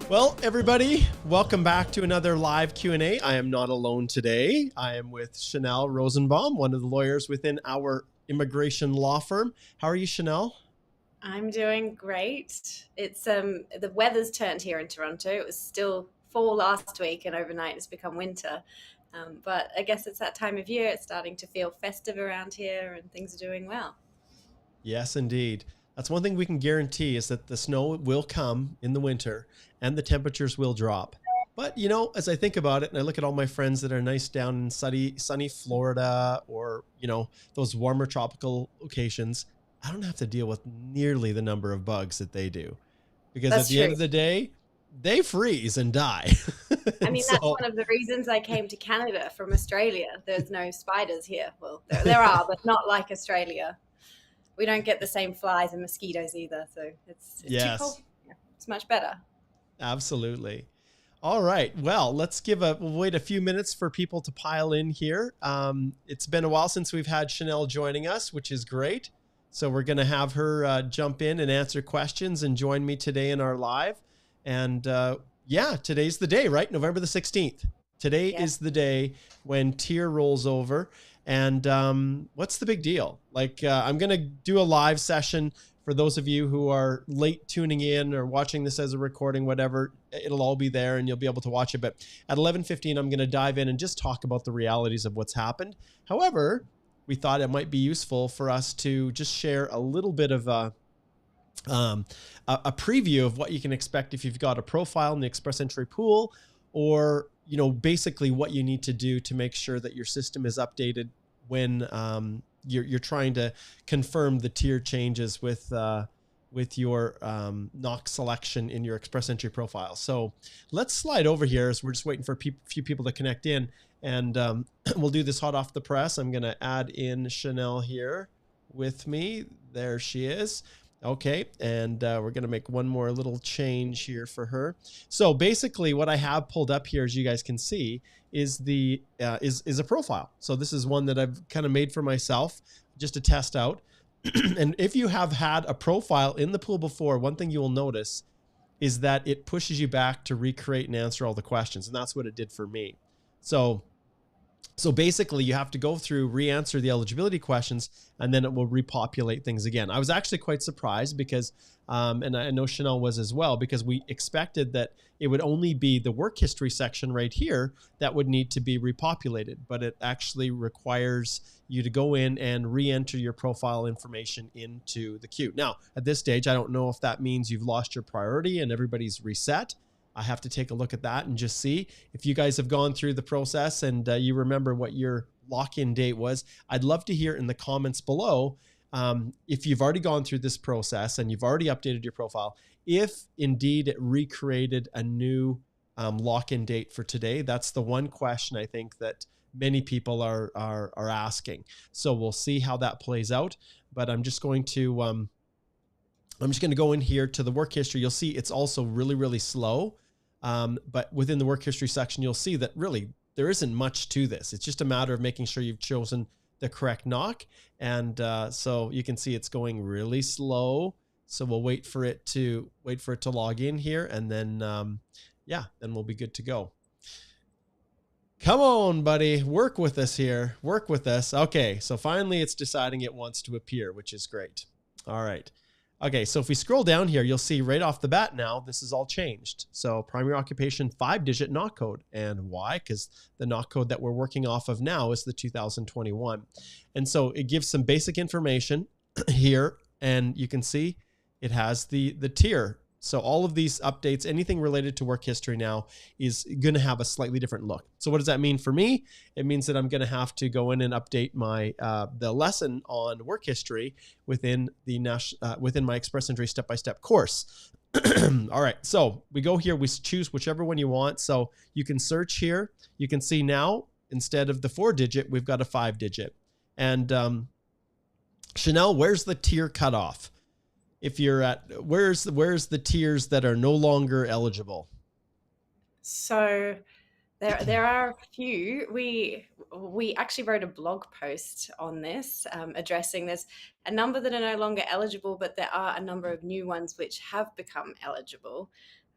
Well, everybody, welcome back to another live Q&A. I am not alone today. I am with Chanel Rosenbaum, one of the lawyers within our immigration law firm. How are you, Chanel? I'm doing great. It's the weather's turned here in Toronto. It was still fall last week, and overnight it's become winter. But I guess it's that time of year. It's starting to feel festive around here, and things are doing well. Yes, indeed. That's one thing we can guarantee is that the snow will come in the winter and the temperatures will drop. But, you know, as I think about it and I look at all my friends that are nice down in sunny Florida or, you know, those warmer tropical locations, I don't have to deal with nearly the number of bugs that they do. Because at That's the end true. of the day, they freeze and die. I And mean, that's so, one of the reasons I came to Canada from Australia. There's no spiders here. Well, there are, but not like Australia. We don't get the same flies and mosquitoes either, so it's too cold. yes, Yeah, it's much better. absolutely. All right. Well, we'll wait a few minutes for people to pile in here. It's been a while since we've had Chanel joining us, which is great. So we're going to have her jump in and answer questions and join me today in our live. And yeah, today's the day, right? November the 16th. Today Yeah. is the day when tier rolls over. And what's the big deal? I'm going to do a live session for those of you who are late tuning in or watching this as a recording, whatever, it'll all be there and you'll be able to watch it. But at 11:15, I'm going to dive in and just talk about the realities of what's happened. However, we thought it might be useful for us to just share a little bit of a preview of what you can expect if you've got a profile in the Express Entry pool, or, you know, basically what you need to do to make sure that your system is updated when you're trying to confirm the tier changes with your NOC selection in your Express Entry profile. So let's slide over here as we're just waiting for a few people to connect in, and we'll do this hot off the press. I'm going to add in Chanel here with me. There she is. Okay, and we're going to make one more little change here for her. So basically what I have pulled up here, as you guys can see, is is a profile. So this is one that I've kind of made for myself just to test out. And if you have had a profile in the pool before, one thing you will notice is that it pushes you back to recreate and answer all the questions. And that's what it did for me. So basically you have to go through, re-answer the eligibility questions, and then it will repopulate things again. I was actually quite surprised because, and I know Chanel was as well, because we expected that it would only be the work history section right here that would need to be repopulated, but it actually requires you to go in and re-enter your profile information into the queue. Now, at this stage, I don't know if that means you've lost your priority and everybody's reset. I have to take a look at that and just see if you guys have gone through the process and you remember what your lock-in date was. I'd love to hear in the comments below if you've already gone through this process and you've already updated your profile, if indeed it recreated a new lock-in date for today. That's the one question I think that many people are asking. So we'll see how that plays out. But I'm just going to go in here to the work history. You'll see it's also really, really slow. But within the work history section, you'll see that really there isn't much to this. It's just a matter of making sure you've chosen the correct NOC. And so you can see it's going really slow. So we'll wait for it to log in here. And then, then we'll be good to go. Come on, buddy. Work with us here. Work with us. Okay. So finally it's deciding it wants to appear, which is great. All right. Okay, so if we scroll down here, you'll see right off the bat now, this is all changed. So primary occupation, 5-digit NOC code. And why? Because the NOC code that we're working off of now is the 2021. And so it gives some basic information here, and you can see it has the tier. So all of these updates, anything related to work history now is going to have a slightly different look. So what does that mean for me? It means that I'm going to have to go in and update my the lesson on work history within within my Express Entry step-by-step course. All right, so we go here, we choose whichever one you want. So you can search here. You can see now, instead of the 4-digit, we've got a 5-digit. And Chanel, where's the tier cutoff? If you're at, where's the tiers that are no longer eligible? So there are a few. We actually wrote a blog post on this, addressing there's a number that are no longer eligible, but there are a number of new ones which have become eligible.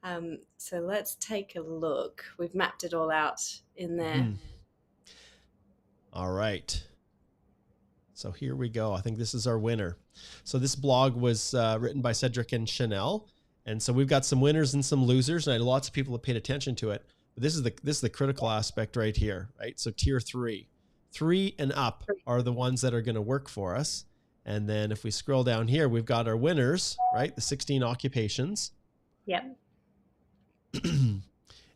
So let's take a look. We've mapped it all out in there. Mm-hmm. All right. So here we go. I think this is our winner. So this blog was written by Cedric and Chanel. And so we've got some winners and some losers, and I know lots of people have paid attention to it. But this is the critical aspect right here, right? So tier 3 and up are the ones that are going to work for us. And then if we scroll down here, we've got our winners, right? The 16 occupations. Yep.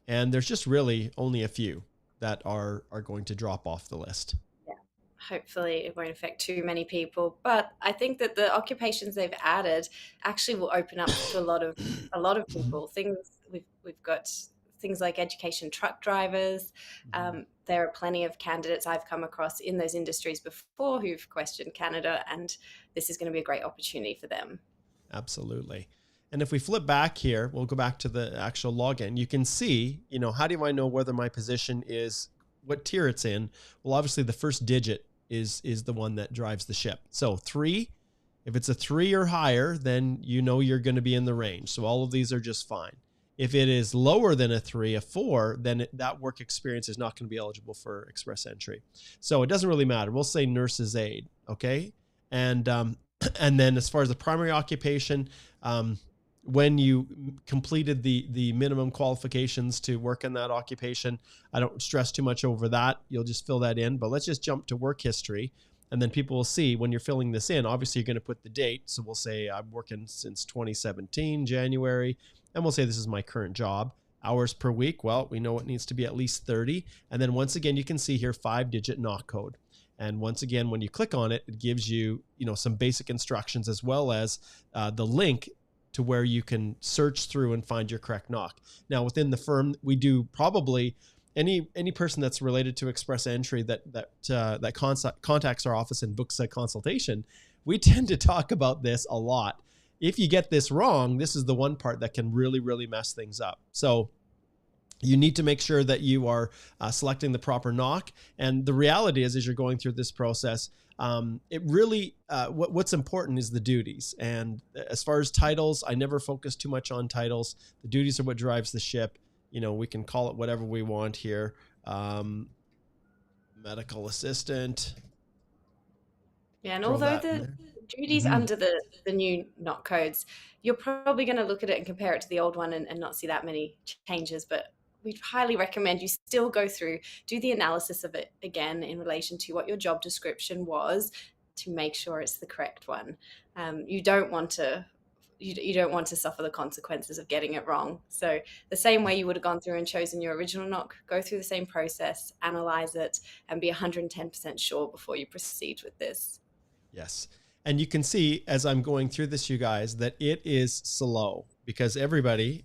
And there's just really only a few that are going to drop off the list. Hopefully it won't affect too many people, but I think that the occupations they've added actually will open up to a lot of people. Things we've got things like education truck drivers. There are plenty of candidates I've come across in those industries before who've questioned Canada, and this is going to be a great opportunity for them. Absolutely. And if we flip back here, we'll go back to the actual login. You can see, how do I know whether my position is what tier it's in? Well, obviously the first digit is the one that drives the ship. So 3, if it's a 3 or higher, then you're going to be in the range. So all of these are just fine. If it is lower than a 3, a 4, then that work experience is not going to be eligible for express entry. So it doesn't really matter. We'll say nurse's aide, okay? And then as far as the primary occupation, when you completed the minimum qualifications to work in that occupation, I don't stress too much over that. You'll just fill that in. But let's just jump to work history. And then people will see when you're filling this in, obviously you're going to put the date. So we'll say I'm working since 2017, January. And we'll say this is my current job. Hours per week, well, we know it needs to be at least 30. And then once again, you can see here 5-digit knock code. And once again, when you click on it, it gives you, some basic instructions as well as the link to where you can search through and find your correct knock. Now, within the firm, we do probably any person that's related to express entry that contacts our office and books a consultation. We tend to talk about this a lot. If you get this wrong, this is the one part that can really, really mess things up. So you need to make sure that you are selecting the proper knock. And the reality is, as you're going through this process, it really, what's important is the duties. And as far as titles, I never focus too much on titles. The duties are what drives the ship. We can call it whatever we want here. Medical assistant. Yeah, and although the duties under the new knock codes, you're probably going to look at it and compare it to the old one and not see that many changes, but we'd highly recommend you still go through, do the analysis of it again in relation to what your job description was to make sure it's the correct one. You don't want to suffer the consequences of getting it wrong. So the same way you would have gone through and chosen your original knock, go through the same process, analyze it, and be 110% sure before you proceed with this. Yes. And you can see as I'm going through this, you guys, that it is slow because everybody,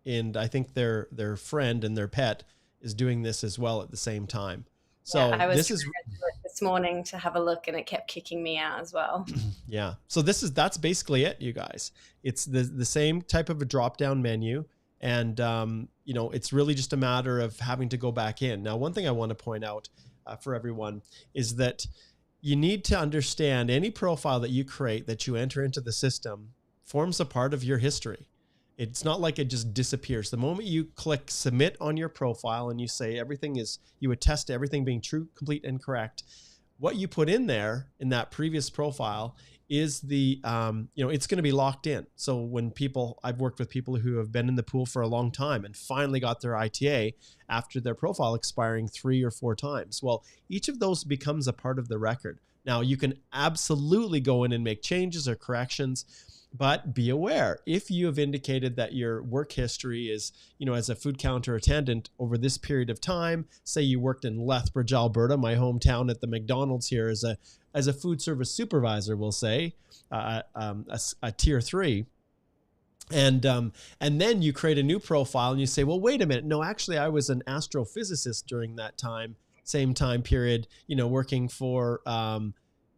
and I think their friend and their pet is doing this as well at the same time. So yeah, I was this morning to have a look and it kept kicking me out as well. Yeah. So that's basically it, you guys. It's the same type of a drop-down menu. And, it's really just a matter of having to go back in. Now, one thing I want to point out for everyone is that you need to understand any profile that you create, that you enter into the system, forms a part of your history. It's not like it just disappears. The moment you click submit on your profile and you say you attest to everything being true, complete, and correct, what you put in there in that previous profile is it's going to be locked in. So I've worked with people who have been in the pool for a long time and finally got their ITA after their profile expiring 3 or 4 times. Well, each of those becomes a part of the record. Now, you can absolutely go in and make changes or corrections, but be aware, if you have indicated that your work history is, as a food counter attendant over this period of time, say you worked in Lethbridge, Alberta, my hometown, at the McDonald's here as a food service supervisor, we'll say, a tier 3. And then you create a new profile and you say, well, wait a minute. No, actually, I was an astrophysicist during that same time period, working for,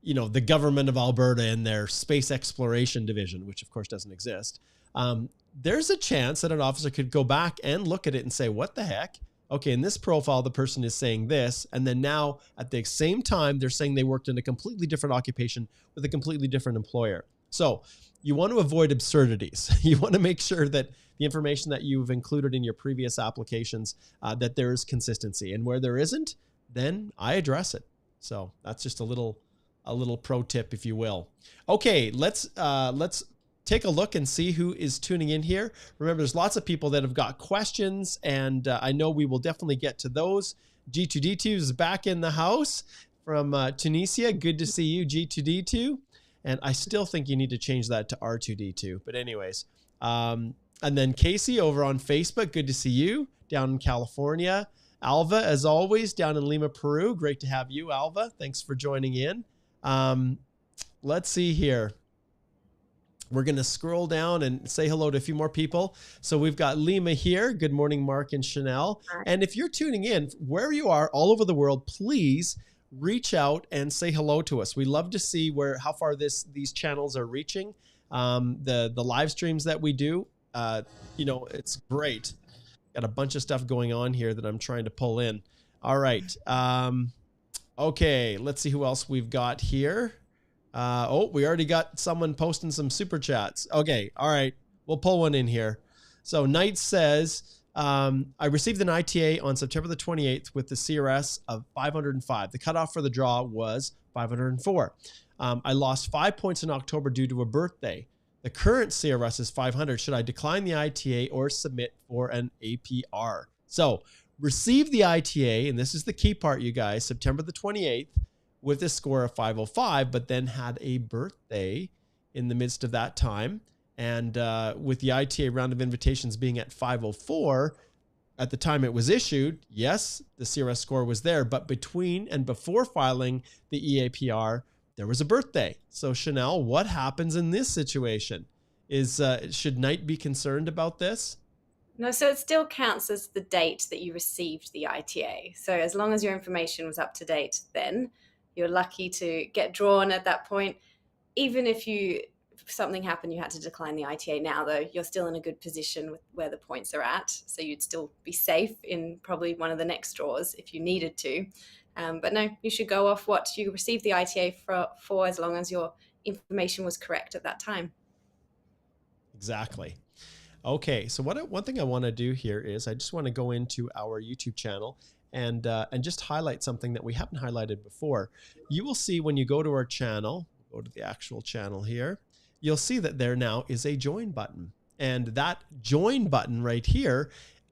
the government of Alberta and their space exploration division, which of course doesn't exist. There's a chance that an officer could go back and look at it and say, what the heck? Okay, in this profile, the person is saying this. And then now at the same time, they're saying they worked in a completely different occupation with a completely different employer. So you want to avoid absurdities. You want to make sure that the information that you've included in your previous applications, that there is consistency. And where there isn't, then I address it. So that's just a little pro tip, if you will. Okay, let's take a look and see who is tuning in here. Remember, there's lots of people that have got questions, and I know we will definitely get to those. G2D2 is back in the house from Tunisia. Good to see you, G2D2. And I still think you need to change that to R2D2. But anyways, and then Casey over on Facebook. Good to see you down in California. Alva, as always, down in Lima, Peru. Great to have you, Alva. Thanks for joining in. Let's see here. We're going to scroll down and say hello to a few more people. So we've got Lima here. Good morning, Mark and Chanel. And if you're tuning in, wherever you are, all over the world, please reach out and say hello to us. We love to see how far these channels are reaching. The live streams that we do, it's great. Got a bunch of stuff going on here that I'm trying to pull in. All right. Okay, let's see who else we've got here. We already got someone posting some super chats. Okay, all right. We'll pull one in here. So Knight says, I received an ITA on September the 28th with the CRS of 505. The cutoff for the draw was 504. I lost 5 points in October due to a birthday. The current CRS is 500. Should I decline the ITA or submit for an APR? So receive the ITA, and this is the key part, you guys, September the 28th, with a score of 505, but then had a birthday in the midst of that time. And with the ITA round of invitations being at 504, at the time it was issued, yes, the CRS score was there, but between and before filing the EAPR, there was a birthday. So Chanel, what happens in this situation? Should Knight be concerned about this? No, so it still counts as the date that you received the ITA. So as long as your information was up to date then, you're lucky to get drawn at that point. Even if something happened, you had to decline the ITA now, though, you're still in a good position with where the points are at. So you'd still be safe in probably one of the next draws if you needed to. But no, you should go off what you received the ITA for as long as your information was correct at that time. Exactly. Okay, so one thing I want to do here is I just want to go into our YouTube channel and just highlight something that we haven't highlighted before. You will see when you go to our channel, go to the actual channel here, you'll see that there now is a join button. And that join button right here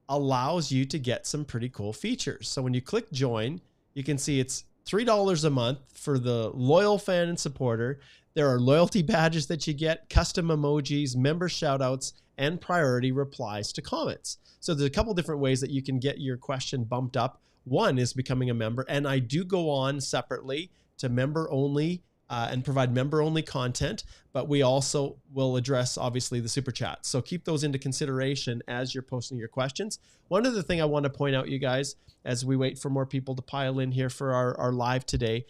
allows you to get some pretty cool features. So when you click join, you can see it's $3 a month for the loyal fan and supporter. There are loyalty badges that you get, custom emojis, member shoutouts, and priority replies to comments. So there's a couple different ways that you can get your question bumped up. One is becoming a member, and I do go on separately to member only and provide member only content, but we also will address obviously the super chat. So keep those into consideration as you're posting your questions. One other thing I want to point out, you guys, as we wait for more people to pile in here for our live today,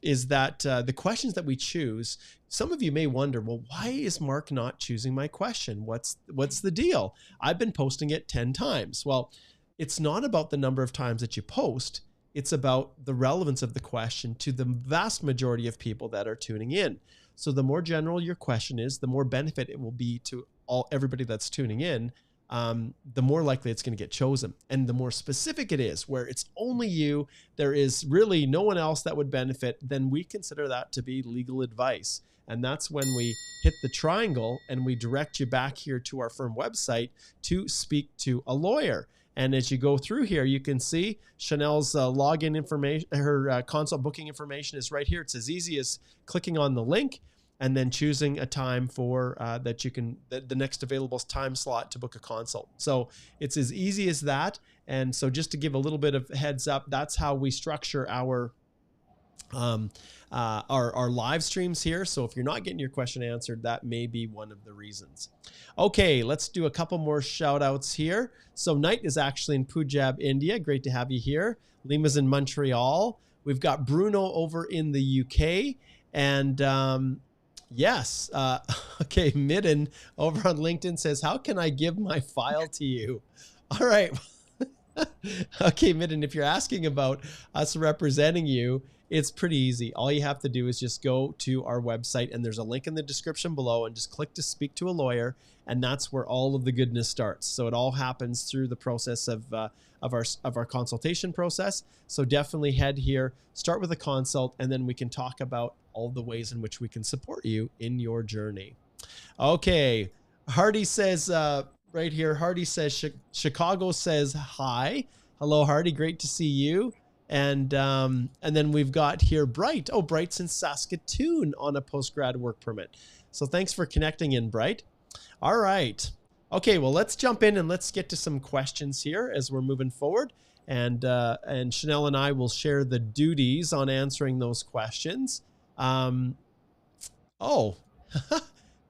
is that the questions that we choose, some of you may wonder, well, why is Mark not choosing my question? What's the deal? I've been posting it 10 times. Well, it's not about the number of times that you post. It's about the relevance of the question to the vast majority of people that are tuning in. So the more general your question is, the more benefit it will be to everybody that's tuning in, the more likely it's going to get chosen. And the more specific it is, where it's only you, there is really no one else that would benefit, then we consider that to be legal advice. And that's when we hit the triangle and we direct you back here to our firm website to speak to a lawyer. And as you go through here, you can see Chanel's login information, her consult booking information is right here. It's as easy as clicking on the link and then choosing a time for that you can, the next available time slot to book a consult. So it's as easy as that. And so just to give a little bit of heads up, that's how we structure our live streams here. So if you're not getting your question answered, that may be one of the reasons. Okay, let's do a couple more shout outs here. So Knight is actually in Punjab, India. Great to have you here. Lima's in Montreal. We've got Bruno over in the UK. And yes, okay, Midden over on LinkedIn says, how can I give my file to you? All right. Okay, Midden, if you're asking about us representing you It's pretty easy. All you have to do is just go to our website, and there's a link in the description below, and just click to speak to a lawyer. And that's where all of the goodness starts. So it all happens through the process of our consultation process. So definitely head here, start with a consult, and then we can talk about all the ways in which we can support you in your journey. Okay. Hardy says, right here, Hardy says, Chicago says hi. Hello, Hardy. Great to see you. And then we've got here Bright. Oh, Bright's in Saskatoon on a postgrad work permit. So thanks for connecting in, Bright. All right. Okay, well, let's jump in and let's get to some questions here as we're moving forward. And Chanel and I will share the duties on answering those questions. The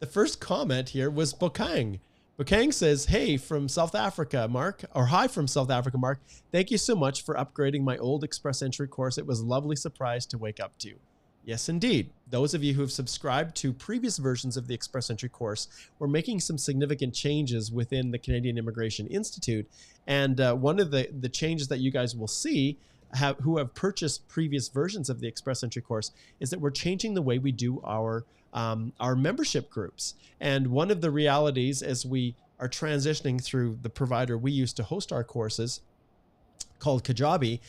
first comment here was Bokang. Bokang says, hey, from South Africa, Mark, or hi from South Africa, Mark. Thank you so much for upgrading my old Express Entry course. It was a lovely surprise to wake up to. Yes, indeed. Those of you who have subscribed to previous versions of the Express Entry course were making some significant changes within the Canadian Immigration Institute. And one of the changes that you guys will see who have purchased previous versions of the Express Entry course is that we're changing the way we do our membership groups. And one of the realities as we are transitioning through the provider we use to host our courses called Kajabi,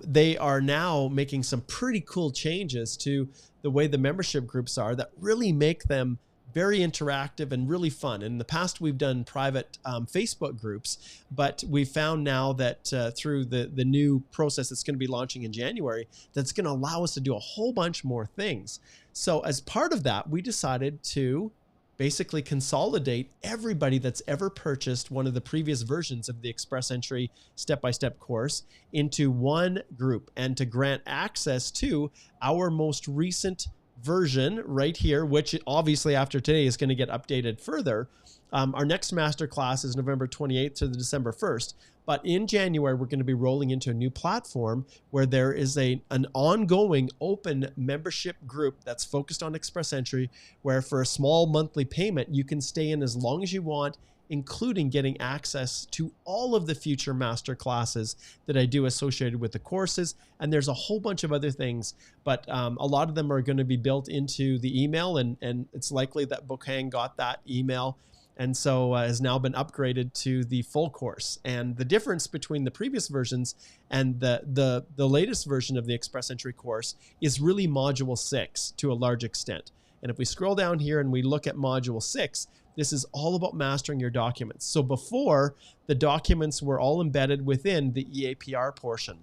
they are now making some pretty cool changes to the way the membership groups are that really make them very interactive and really fun. In the past, we've done private Facebook groups, but we found now that through the new process that's going to be launching in January, that's going to allow us to do a whole bunch more things. So as part of that, we decided to basically consolidate everybody that's ever purchased one of the previous versions of the Express Entry step-by-step course into one group and to grant access to our most recent version right here, which obviously after today is going to get updated further. Our next masterclass is November 28th to the December 1st. But in January, we're going to be rolling into a new platform where there is an ongoing open membership group that's focused on Express Entry, where for a small monthly payment, you can stay in as long as you want, including getting access to all of the future master classes that I do associated with the courses. And there's a whole bunch of other things, but a lot of them are going to be built into the email, and it's likely that Bokang got that email and so has now been upgraded to the full course. And the difference between the previous versions and the latest version of the Express Entry course is really Module 6 to a large extent. And if we scroll down here and we look at Module 6, this is all about mastering your documents. So before, the documents were all embedded within the EAPR portion.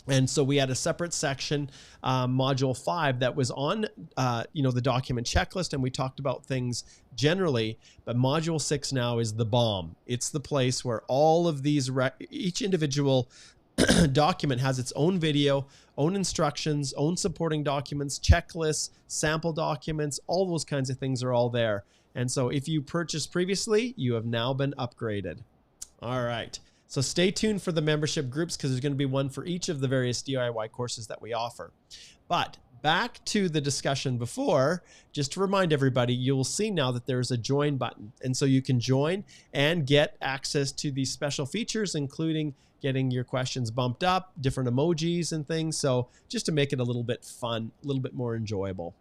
And so we had a separate section, Module 5, that was on the document checklist, and we talked about things generally. But Module 6 now is the bomb. It's the place where all of these, each individual document has its own video, own instructions, own supporting documents, checklists, sample documents, all those kinds of things are all there. And so if you purchased previously, you have now been upgraded. All right. So stay tuned for the membership groups because there's going to be one for each of the various DIY courses that we offer. But back to the discussion before, just to remind everybody, you'll see now that there's a join button. And so you can join and get access to these special features, including getting your questions bumped up, different emojis and things. So just to make it a little bit fun, a little bit more enjoyable.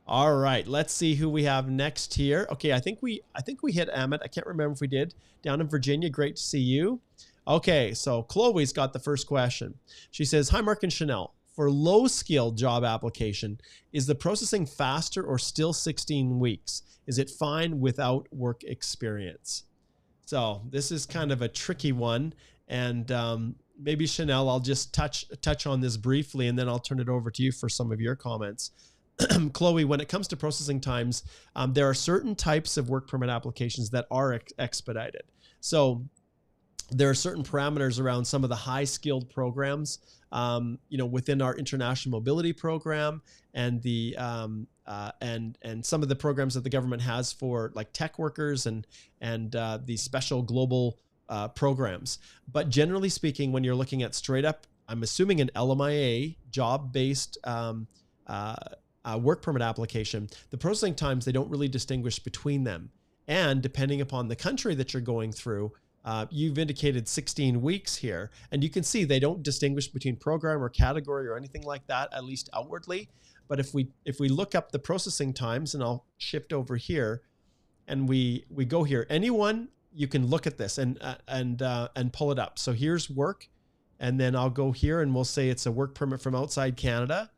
All right, let's see who we have next here. Okay, I think we hit Amit. I can't remember if we did. Down in Virginia, great to see you. Okay, so Chloe's got the first question. She says, hi, Mark and Chanel. For low-skilled job application, is the processing faster or still 16 weeks? Is it fine without work experience? So this is kind of a tricky one. And maybe, Chanel, I'll just touch on this briefly, and then I'll turn it over to you for some of your comments. Chloe, when it comes to processing times, there are certain types of work permit applications that are expedited. So there are certain parameters around some of the high-skilled programs, within our international mobility program and the and some of the programs that the government has for like tech workers and the special global programs. But generally speaking, when you're looking at straight up, I'm assuming an LMIA job-based work permit application, the processing times, they don't really distinguish between them. And depending upon the country that you're going through, You've indicated 16 weeks here, and you can see they don't distinguish between program or category or anything like that, at least outwardly. But if we look up the processing times, and I'll shift over here, and we go here, anyone, you can look at this and pull it up. So here's work, and then I'll go here and we'll say it's a work permit from outside Canada.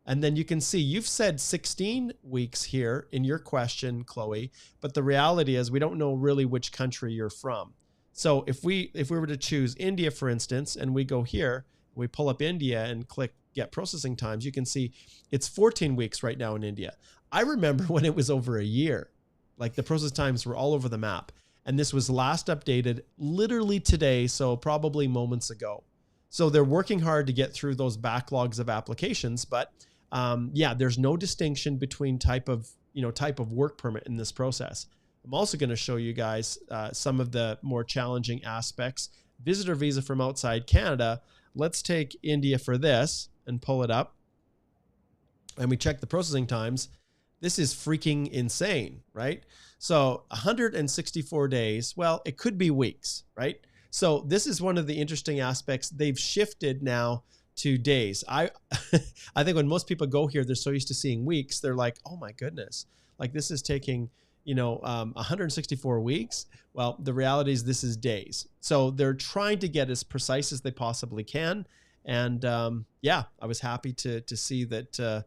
And then you can see you've said 16 weeks here in your question, Chloe, but the reality is we don't know really which country you're from. So if we were to choose India, for instance, and we go here, we pull up India and click get processing times, you can see it's 14 weeks right now in India. I remember when it was over a year, like the process times were all over the map. And this was last updated literally today, so probably moments ago. So they're working hard to get through those backlogs of applications, but there's no distinction between type of work permit in this process. I'm also going to show you guys some of the more challenging aspects. Visitor visa from outside Canada. Let's take India for this and pull it up. And we check the processing times. This is freaking insane, right? So 164 days. Well, it could be weeks, right? So this is one of the interesting aspects. They've shifted now to days. I think when most people go here, they're so used to seeing weeks. They're like, oh my goodness, like this is taking 164 weeks. Well, the reality is this is days. So they're trying to get as precise as they possibly can. And I was happy to see that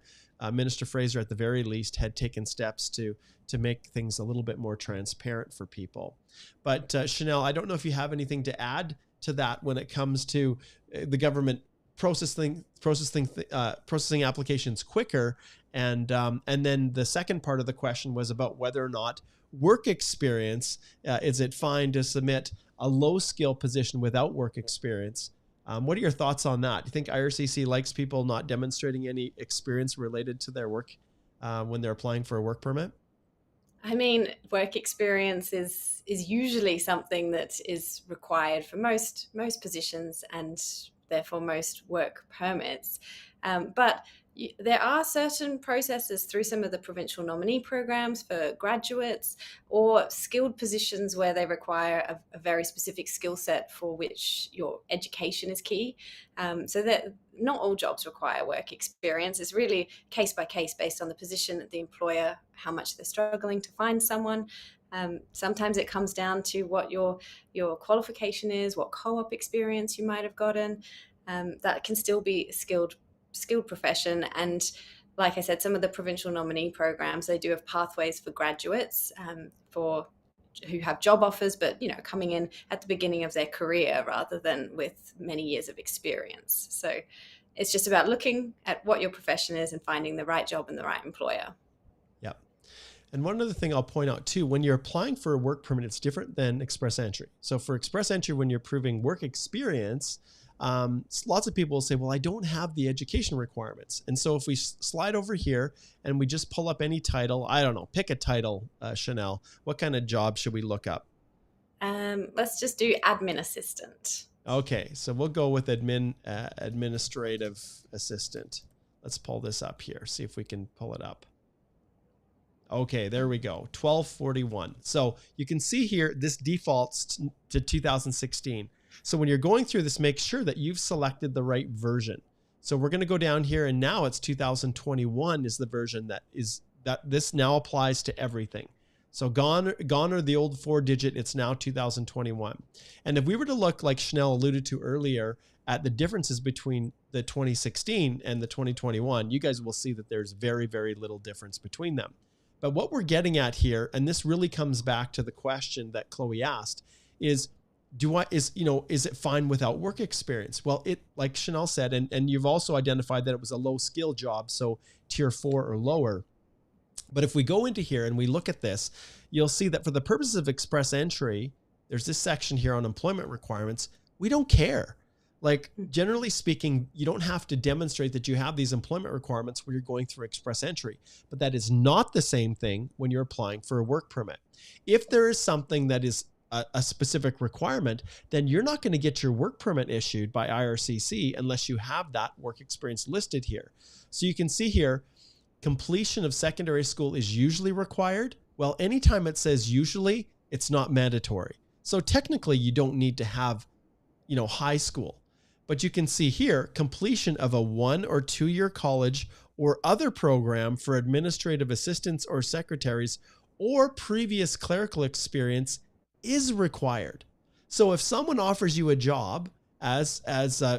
Minister Fraser, at the very least, had taken steps to make things a little bit more transparent for people. But Chanel, I don't know if you have anything to add to that when it comes to the government processing applications quicker. And then the second part of the question was about whether or not work experience, is it fine to submit a low skill position without work experience? What are your thoughts on that? Do you think IRCC likes people not demonstrating any experience related to their work when they're applying for a work permit? I mean, work experience is usually something that is required for most positions and therefore most work permits. But there are certain processes through some of the provincial nominee programs for graduates or skilled positions where they require a very specific skill set for which your education is key. So that not all jobs require work experience. It's really case by case based on the position, the employer, how much they're struggling to find someone. Sometimes it comes down to what your qualification is, what co-op experience you might have gotten. That can still be skilled profession. And like I said, some of the provincial nominee programs, they do have pathways for graduates for who have job offers, but coming in at the beginning of their career rather than with many years of experience. So it's just about looking at what your profession is and finding the right job and the right employer. Yep. And one other thing I'll point out too, when you're applying for a work permit, it's different than express entry. So for express entry, when you're proving work experience, lots of people will say, well, I don't have the education requirements. And so if we slide over here and we just pull up any title, I don't know, pick a title, Chanel, what kind of job should we look up? Let's just do admin assistant. Okay, so we'll go with administrative assistant. Let's pull this up here, see if we can pull it up. Okay, there we go, 1241. So you can see here, this defaults to 2016. So when you're going through this, make sure that you've selected the right version. So we're going to go down here, and now it's 2021 is the version that this now applies to everything. So gone are the old 4-digit, it's now 2021. And if we were to look, like Chanel alluded to earlier, at the differences between the 2016 and the 2021, you guys will see that there's very, very little difference between them. But what we're getting at here, and this really comes back to the question that Chloe asked, is it fine without work experience? Well, like Chanel said, and you've also identified that it was a low skill job, so tier 4 or lower. But if we go into here and we look at this, you'll see that for the purposes of express entry, there's this section here on employment requirements. We don't care. Like, generally speaking, you don't have to demonstrate that you have these employment requirements when you're going through express entry, but that is not the same thing when you're applying for a work permit. If there is something that is a specific requirement, then you're not going to get your work permit issued by IRCC unless you have that work experience listed here. So you can see here, completion of secondary school is usually required. Well, anytime it says usually, it's not mandatory. So technically you don't need to have, high school, but you can see here completion of a 1 or 2 year college or other program for administrative assistants or secretaries or previous clerical experience is required. So if someone offers you a job as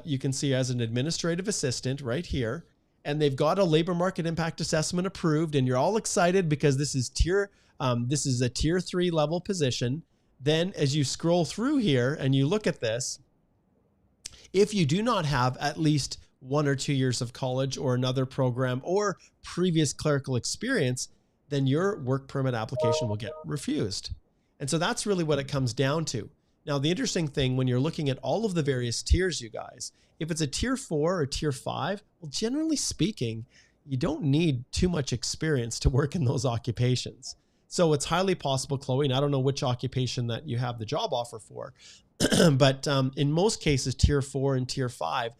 you can see as an administrative assistant right here, and they've got a labor market impact assessment approved, and you're all excited because this is a tier 3 level position, then as you scroll through here and you look at this, if you do not have at least 1 or 2 years of college or another program or previous clerical experience, then your work permit application will get refused. And so that's really what it comes down to. Now, the interesting thing when you're looking at all of the various tiers, you guys, if it's a tier 4 or tier 5, well, generally speaking, you don't need too much experience to work in those occupations. So it's highly possible, Chloe, and I don't know which occupation that you have the job offer for, but in most cases, tier 4 and tier 5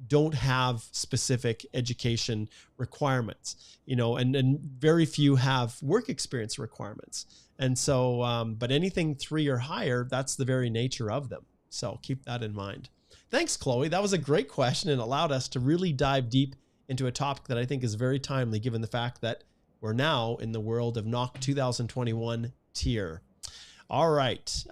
don't have specific education requirements, and very few have work experience requirements. And so, but anything 3 or higher, that's the very nature of them. So keep that in mind. Thanks, Chloe. That was a great question and allowed us to really dive deep into a topic that I think is very timely, given the fact that we're now in the world of NOC 2021 tier. All right.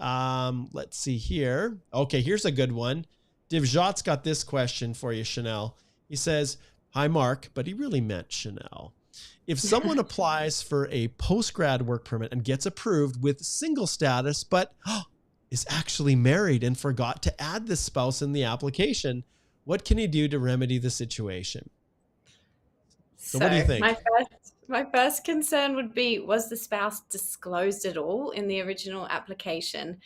Let's see here. Okay, here's a good one. Divjot's got this question for you, Chanel. He says, hi, Mark, but he really meant Chanel. If someone applies for a post-grad work permit and gets approved with single status, but is actually married and forgot to add the spouse in the application, what can he do to remedy the situation? So what do you think? My first concern would be, was the spouse disclosed at all in the original application?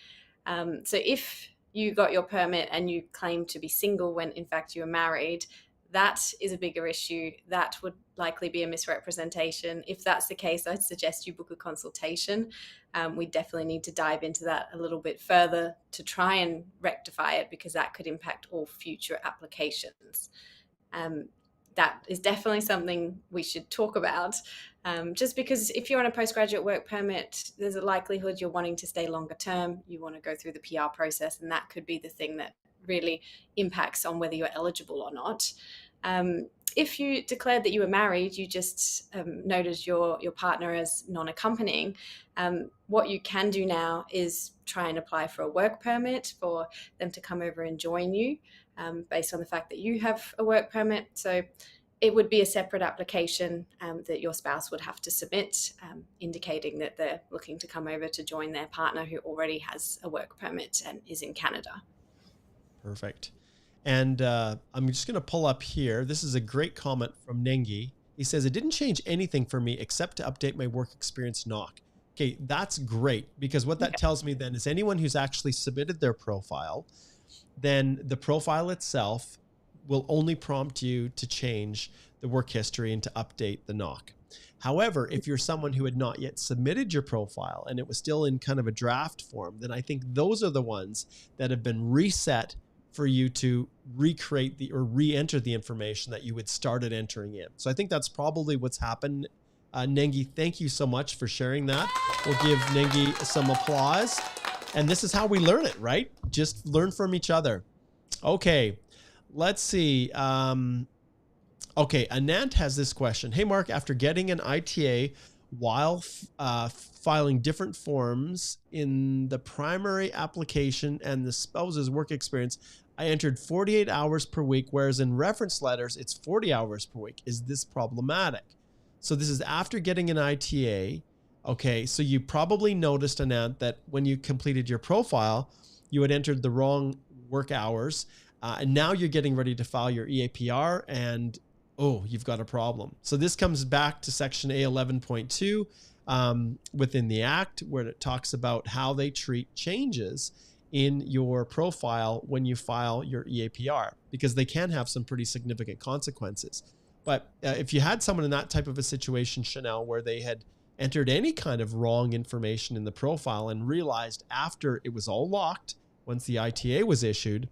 So if you got your permit and you claim to be single when in fact you were married, that is a bigger issue. That would likely be a misrepresentation. If that's the case, I'd suggest you book a consultation. We definitely need to dive into that a little bit further to try and rectify it, because that could impact all future applications. That is definitely something we should talk about, just because if you're on a postgraduate work permit, there's a likelihood you're wanting to stay longer term. You want to go through the PR process, and that could be the thing that really impacts on whether you're eligible or not. If you declared that you were married, you just noted your partner as non-accompanying, what you can do now is try and apply for a work permit for them to come over and join you, based on the fact that you have a work permit. So it would be a separate application that your spouse would have to submit, indicating that they're looking to come over to join their partner who already has a work permit and is in Canada. Perfect. And I'm just going to pull up here. This is a great comment from Nengi. He says, it didn't change anything for me except to update my work experience NOC. Okay, that's great, because what that tells me then is anyone who's actually submitted their profile, then the profile itself will only prompt you to change the work history and to update the NOC. However, if you're someone who had not yet submitted your profile and it was still in kind of a draft form, then I think those are the ones that have been reset for you to recreate or re-enter the information that you had started entering in. So I think that's probably what's happened. Nengi, thank you so much for sharing that. We'll give Nengi some applause. And this is how we learn it, right? Just learn from each other. Okay, let's see. Okay, Anant has this question. Hey, Mark, after getting an ITA while filing different forms in the primary application and the spouse's work experience, I entered 48 hours per week, whereas in reference letters, it's 40 hours per week. Is this problematic? So this is after getting an ITA. Okay, so you probably noticed, Anant, that when you completed your profile, you had entered the wrong work hours. And now you're getting ready to file your EAPR and, oh, you've got a problem. So this comes back to section A11.2 within the Act, where it talks about how they treat changes in your profile when you file your EAPR, because they can have some pretty significant consequences. But if you had someone in that type of a situation, Chanel, where they had entered any kind of wrong information in the profile and realized after it was all locked, once the ITA was issued,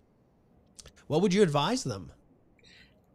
what would you advise them?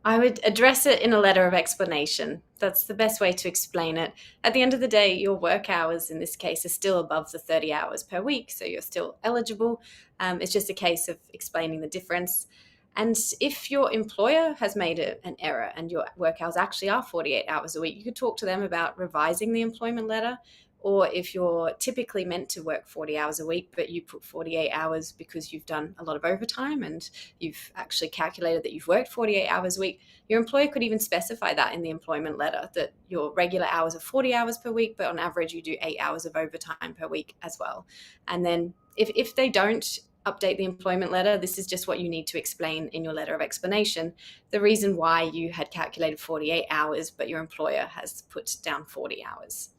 I would address it in a letter of explanation. That's the best way to explain it. At the end of the day, your work hours in this case are still above the 30 hours per week, so you're still eligible. It's just a case of explaining the difference. And if your employer has made an error and your work hours actually are 48 hours a week, you could talk to them about revising the employment letter. Or if you're typically meant to work 40 hours a week, but you put 48 hours because you've done a lot of overtime and you've actually calculated that you've worked 48 hours a week, your employer could even specify that in the employment letter, that your regular hours are 40 hours per week, but on average you do 8 hours of overtime per week as well. And then if they don't update the employment letter, this is just what you need to explain in your letter of explanation, the reason why you had calculated 48 hours, but your employer has put down 40 hours.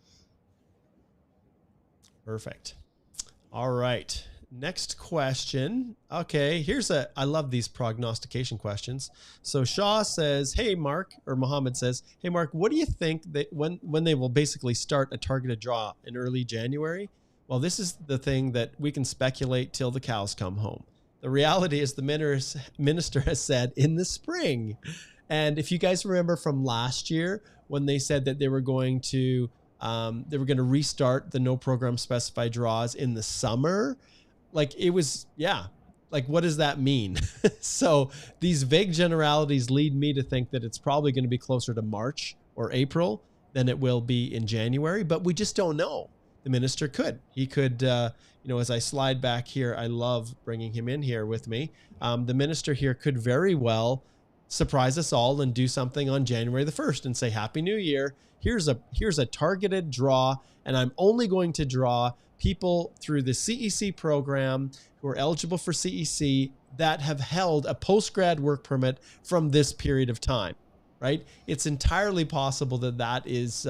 Perfect. All right. Next question. Okay, I love these prognostication questions. So Shaw says, hey, Mark, or Mohammed says, hey, Mark, what do you think that when they will basically start a targeted draw in early January? Well, this is the thing that we can speculate till the cows come home. The reality is the minister has said in the spring. And if you guys remember from last year when they said that they were going to restart the no program specified draws in the summer, like it was, yeah. Like, what does that mean? So these vague generalities lead me to think that it's probably going to be closer to March or April than it will be in January, but we just don't know. The minister he could, as I slide back here, I love bringing him in here with me. The minister here could very well surprise us all and do something on January the 1st and say, Happy New Year. Here's a targeted draw, and I'm only going to draw people through the CEC program who are eligible for CEC that have held a post-grad work permit from this period of time, right? It's entirely possible that is,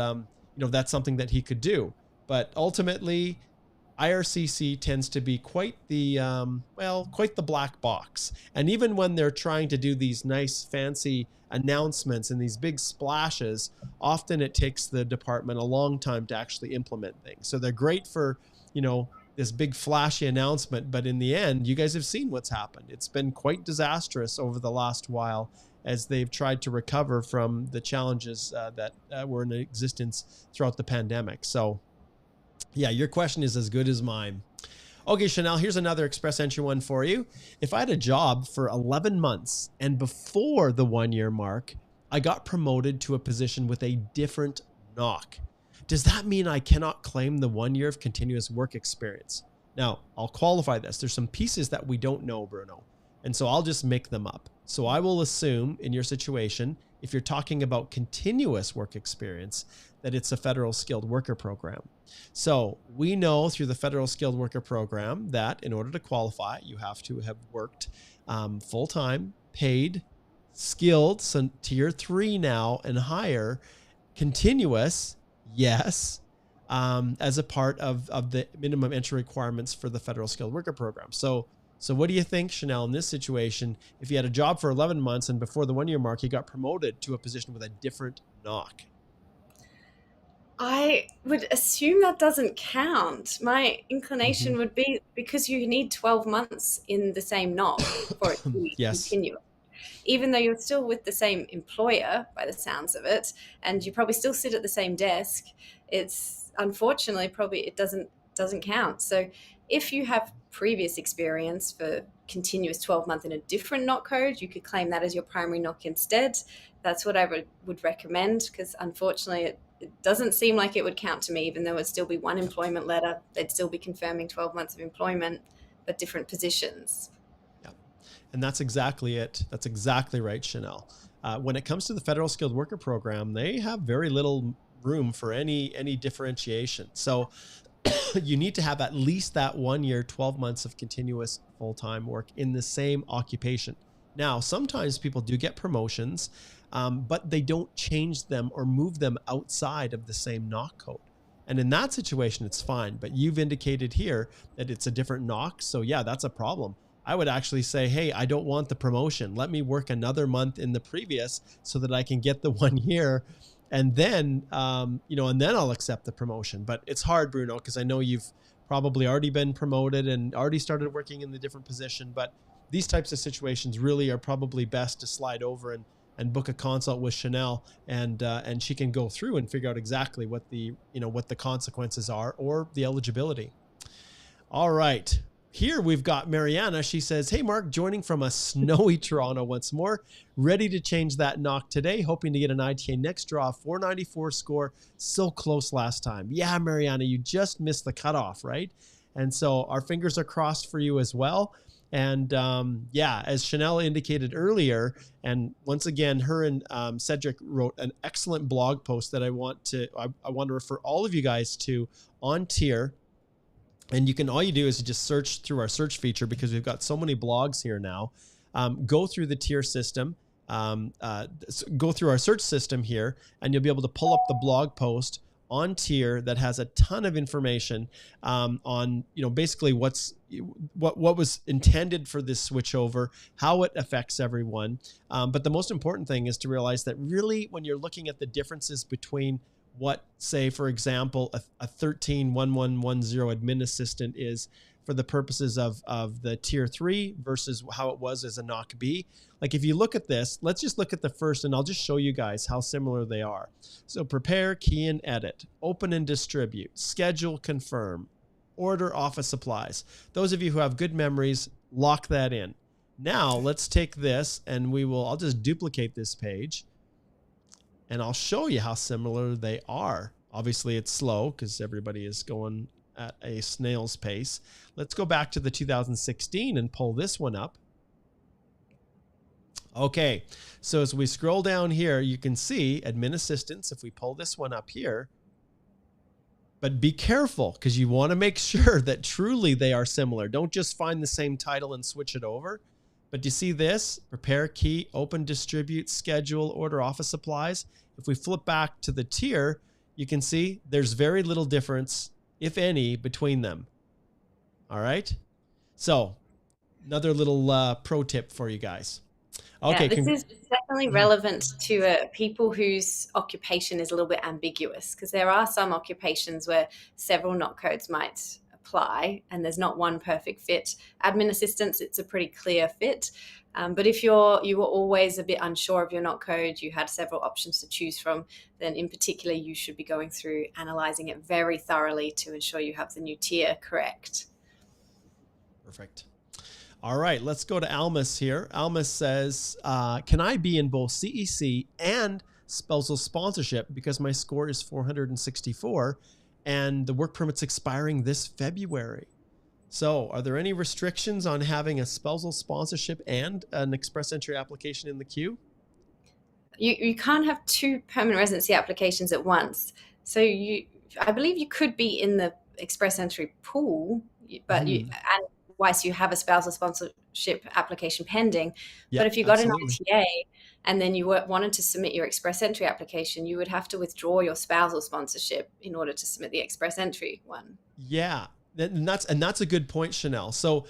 that's something that he could do. But ultimately, IRCC tends to be quite the black box. And even when they're trying to do these nice, fancy announcements and these big splashes, often it takes the department a long time to actually implement things. So they're great for, this big flashy announcement, but in the end, you guys have seen what's happened. It's been quite disastrous over the last while as they've tried to recover from the challenges that were in existence throughout the pandemic. So yeah, your question is as good as mine. Okay, Chanel, here's another express entry one for you. If I had a job for 11 months and before the 1 year mark, I got promoted to a position with a different knock, does that mean I cannot claim the 1 year of continuous work experience? Now, I'll qualify this. There's some pieces that we don't know, Bruno, and so I'll just make them up. So I will assume in your situation, if you're talking about continuous work experience, that it's a federal skilled worker program. So we know through the federal skilled worker program that in order to qualify, you have to have worked full-time, paid, skilled, so tier 3 now and higher, continuous, yes, as a part of the minimum entry requirements for the federal skilled worker program. So what do you think, Chanel, in this situation, if you had a job for 11 months and before the 1 year mark, you got promoted to a position with a different knock? I would assume that doesn't count. My inclination would be because you need 12 months in the same knock for it to be Yes. continuous. Even though you're still with the same employer by the sounds of it, and you probably still sit at the same desk, it's unfortunately probably it doesn't count. So if you have previous experience for continuous 12 month in a different knock code, you could claim that as your primary knock instead. That's what I would recommend, because unfortunately it doesn't seem like it would count to me, even though it'd still be one employment letter. They'd still be confirming 12 months of employment, but different positions. Yeah. And that's exactly it. That's exactly right, Chanel. When it comes to the federal skilled worker program, they have very little room for any differentiation. So you need to have at least that 1 year, 12 months of continuous full-time work in the same occupation. Now, sometimes people do get promotions, but they don't change them or move them outside of the same knock code. And in that situation, it's fine. But you've indicated here that it's a different knock. So yeah, that's a problem. I would actually say, hey, I don't want the promotion. Let me work another month in the previous so that I can get the 1 year. And then, and then I'll accept the promotion. But it's hard, Bruno, because I know you've probably already been promoted and already started working in the different position. But these types of situations really are probably best to slide over and and book a consult with Chanel, and she can go through and figure out exactly what the, what the consequences are or the eligibility. All right. Here we've got Mariana. She says, hey, Mark, joining from a snowy Toronto once more. Ready to change that knock today. Hoping to get an ITA next draw, 494 score. So close last time. Yeah, Mariana, you just missed the cutoff, right? And so our fingers are crossed for you as well. And yeah, as Chanel indicated earlier, and once again, her and Cedric wrote an excellent blog post that I want to refer all of you guys to on Tier. And all you do is just search through our search feature, because we've got so many blogs here now. Go through the Tier system, go through our search system here, and you'll be able to pull up the blog post on Tier that has a ton of information on, basically what was intended for this switchover, how it affects everyone. But the most important thing is to realize that really, when you're looking at the differences between what, say, for example, a 131110 admin assistant is for the purposes of the Tier 3 versus how it was as a knock B. Like, if you look at this, let's just look at the first, and I'll just show you guys how similar they are. So prepare, key and edit, open and distribute, schedule, confirm, order office supplies. Those of you who have good memories, lock that in. Now let's take this and I'll just duplicate this page, and I'll show you how similar they are. Obviously it's slow because everybody is going at a snail's pace. Let's go back to the 2016 and pull this one up. Okay, so as we scroll down here, you can see admin assistants. If we pull this one up here, but be careful, because you want to make sure that truly they are similar. Don't just find the same title and switch it over. But you see this? Prepare, key, open, distribute, schedule, order office supplies. If we flip back to the Tier, you can see there's very little difference, if any, between them. All right? So another little pro tip for you guys. Okay. Yeah, this is definitely relevant to people whose occupation is a little bit ambiguous, because there are some occupations where several knock codes might apply and there's not one perfect fit. Admin assistants, it's a pretty clear fit. But if you were always a bit unsure of your knock code, you had several options to choose from, then in particular, you should be going through, analyzing it very thoroughly to ensure you have the new tier correct. Perfect. All right, let's go to Almus here. Almus says, can I be in both CEC and spousal sponsorship because my score is 464 and the work permit's expiring this February? So are there any restrictions on having a spousal sponsorship and an express entry application in the queue? You can't have two permanent residency applications at once. So I believe you could be in the express entry pool, but and whilst you have a spousal sponsorship application pending. But if you got an ITA and then you wanted to submit your express entry application, you would have to withdraw your spousal sponsorship in order to submit the express entry one. Yeah, and that's a good point, Chanel. So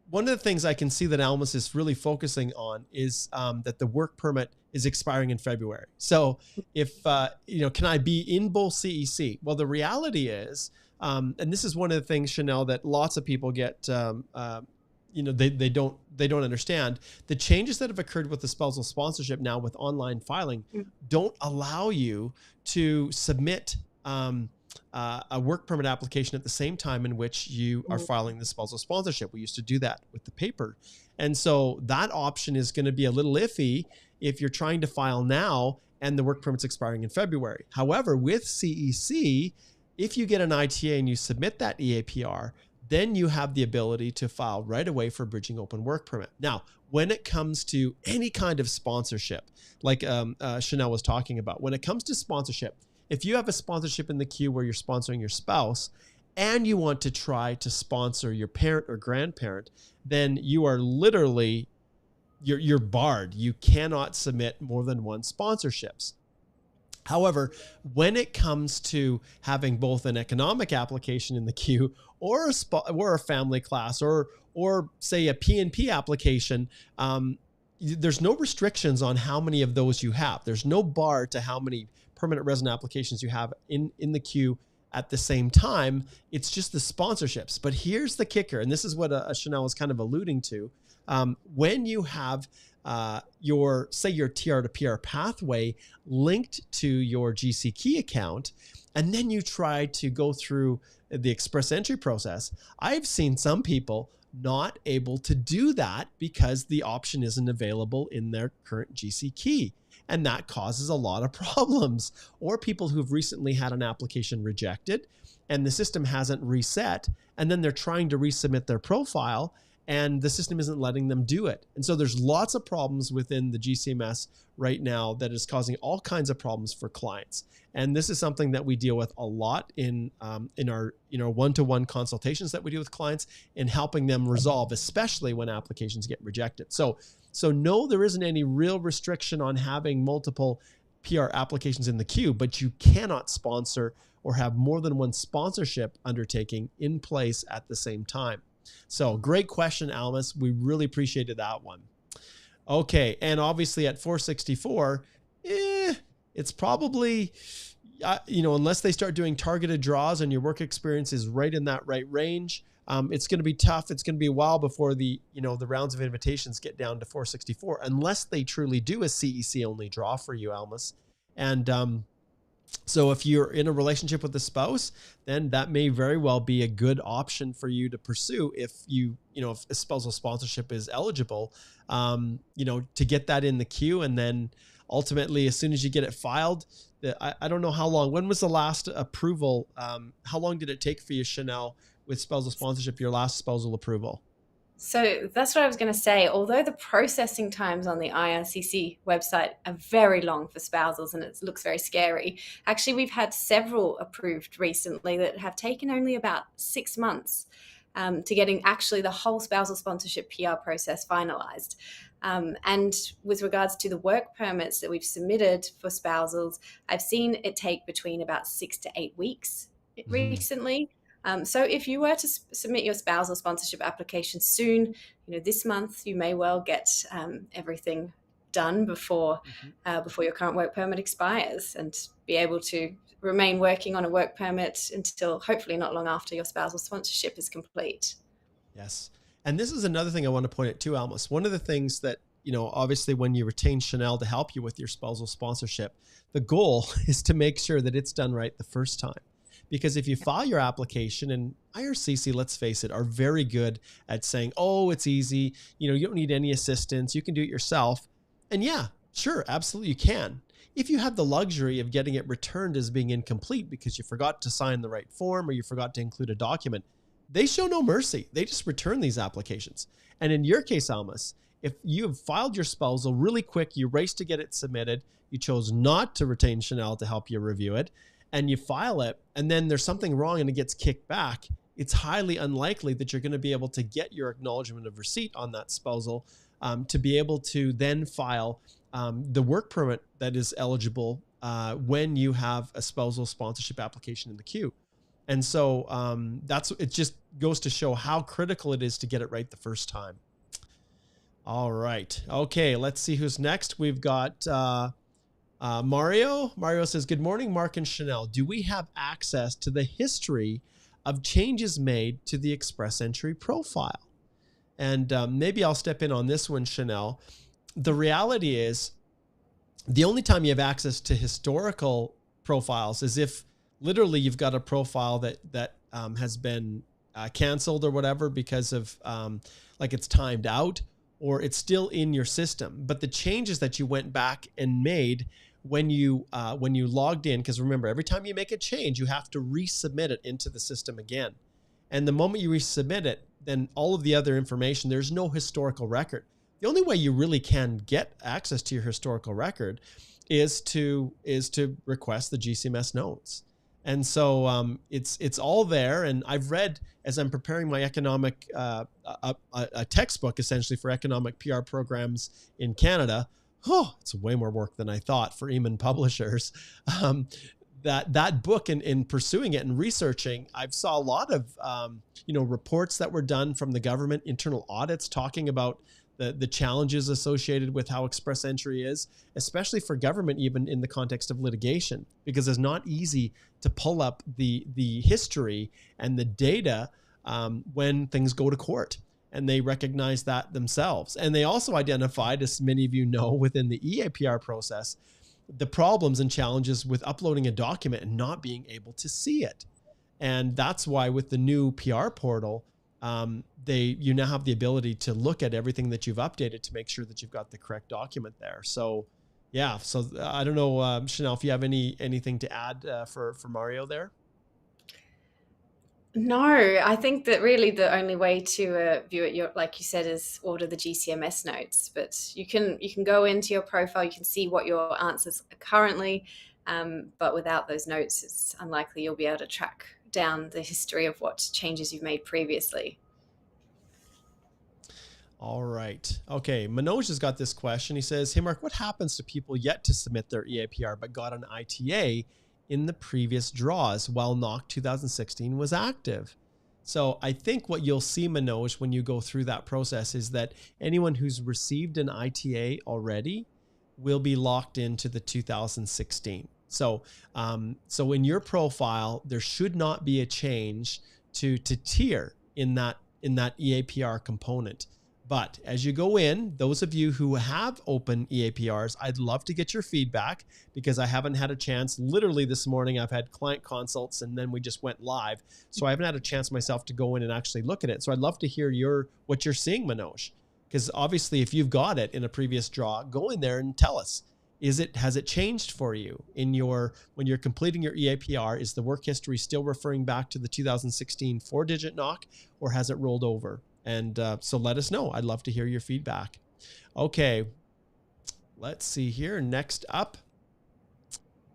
one of the things I can see that Almus is really focusing on is that the work permit is expiring in February. So if, can I be in both CEC? Well, the reality is, and this is one of the things, Chanel, that lots of people get, they don't understand. The changes that have occurred with the spousal sponsorship now with online filing don't allow you to submit a work permit application at the same time in which you are filing the spousal sponsorship. We used to do that with the paper. And so that option is going to be a little iffy if you're trying to file now and the work permit's expiring in February. However, with CEC, if you get an ITA and you submit that EAPR, then you have the ability to file right away for bridging open work permit. Now, when it comes to any kind of sponsorship, like Chanel was talking about, when it comes to sponsorship, if you have a sponsorship in the queue where you're sponsoring your spouse and you want to try to sponsor your parent or grandparent, then you are literally, you're barred. You cannot submit more than one sponsorships. However, when it comes to having both an economic application in the queue or a family class or say a PNP application, there's no restrictions on how many of those you have. There's no bar to how many permanent resident applications you have in the queue at the same time. It's just the sponsorships. But here's the kicker, and this is what Chanel was kind of alluding to. When you have say your TR to PR pathway linked to your GC key account, and then you try to go through the express entry process, I've seen some people not able to do that because the option isn't available in their current GC key. And that causes a lot of problems. Or people who've recently had an application rejected and the system hasn't reset, and then they're trying to resubmit their profile and the system isn't letting them do it. And so there's lots of problems within the GCMS right now that is causing all kinds of problems for clients. And this is something that we deal with a lot in our one-to-one consultations that we do with clients, in helping them resolve, especially when applications get rejected. So no, there isn't any real restriction on having multiple PR applications in the queue, but you cannot sponsor or have more than one sponsorship undertaking in place at the same time. So great question, Almas. We really appreciated that one. Okay. And obviously at 464, it's probably, unless they start doing targeted draws and your work experience is right in that right range, it's going to be tough. It's going to be a while before the rounds of invitations get down to 464, unless they truly do a CEC only draw for you, Almas. And so if you're in a relationship with a spouse, then that may very well be a good option for you to pursue if if a spousal sponsorship is eligible, to get that in the queue. And then ultimately, as soon as you get it filed, I don't know how long, when was the last approval? How long did it take for you, Chanel, with spousal sponsorship, your last spousal approval? So that's what I was going to say. Although the processing times on the IRCC website are very long for spousals and it looks very scary, actually we've had several approved recently that have taken only about 6 months to getting actually the whole spousal sponsorship PR process finalized. And with regards to the work permits that we've submitted for spousals, I've seen it take between about 6 to 8 weeks recently. So if you were to submit your spousal sponsorship application soon, this month, you may well get everything done before your current work permit expires, and be able to remain working on a work permit until hopefully not long after your spousal sponsorship is complete. Yes. And this is another thing I want to point out too, Almas. One of the things that, obviously when you retain Chanel to help you with your spousal sponsorship, the goal is to make sure that it's done right the first time. Because if you file your application, and IRCC, let's face it, are very good at saying, oh, it's easy. You don't need any assistance. You can do it yourself. And yeah, sure, absolutely you can. If you have the luxury of getting it returned as being incomplete because you forgot to sign the right form or you forgot to include a document, they show no mercy. They just return these applications. And in your case, Almas, if you have filed your spousal really quick, you raced to get it submitted, you chose not to retain Chanel to help you review it, and you file it, and then there's something wrong and it gets kicked back, it's highly unlikely that you're going to be able to get your acknowledgement of receipt on that spousal to be able to then file the work permit that is eligible when you have a spousal sponsorship application in the queue. And so it just goes to show how critical it is to get it right the first time. All right. Okay, let's see who's next. We've got Mario. Mario says, good morning, Mark and Chanel. Do we have access to the history of changes made to the express entry profile? And maybe I'll step in on this one, Chanel. The reality is the only time you have access to historical profiles is if literally you've got a profile that has been canceled or whatever because of like it's timed out or it's still in your system. But the changes that you went back and made when you logged in, because remember, every time you make a change, you have to resubmit it into the system again. And the moment you resubmit it, then all of the other information, there's no historical record. The only way you really can get access to your historical record is to request the GCMS notes. And so it's all there. And I've read, as I'm preparing my economic, a textbook essentially for economic PR programs in Canada. Oh, it's way more work than I thought for Eamon Publishers. That book, in pursuing it and researching, I've saw a lot of reports that were done from the government, internal audits talking about the challenges associated with how express entry is, especially for government, even in the context of litigation, because it's not easy to pull up the history and the data when things go to court. and they recognize that themselves. And they also identified, as many of you know, within the EAPR process, the problems and challenges with uploading a document and not being able to see it. And that's why with the new PR portal, you now have the ability to look at everything that you've updated to make sure that you've got the correct document there. So yeah, so I don't know, Chanel, if you have anything to add for Mario there. No, I think that really the only way to view it, like you said, is order the GCMS notes. But you can go into your profile, you can see what your answers are currently, but without those notes, it's unlikely you'll be able to track down the history of what changes you've made previously. All right. Okay. Manoj has got this question. He says, hey, Mark, what happens to people yet to submit their EAPR but got an ITA in the previous draws while NOC 2016 was active? So I think what you'll see, Manoj, when you go through that process is that anyone who's received an ITA already will be locked into the 2016. So in your profile, there should not be a change to tier in that EAPR component. But as you go in, those of you who have open EAPRs, I'd love to get your feedback, because I haven't had a chance. Literally this morning, I've had client consults and then we just went live. So I haven't had a chance myself to go in and actually look at it. So I'd love to hear what you're seeing, Manoj, because obviously if you've got it in a previous draw, go in there and tell us. Has it changed for you when you're completing your EAPR? Is the work history still referring back to the 2016 4-digit NOC, or has it rolled over? And so let us know. I'd love to hear your feedback. Okay, let's see here. Next up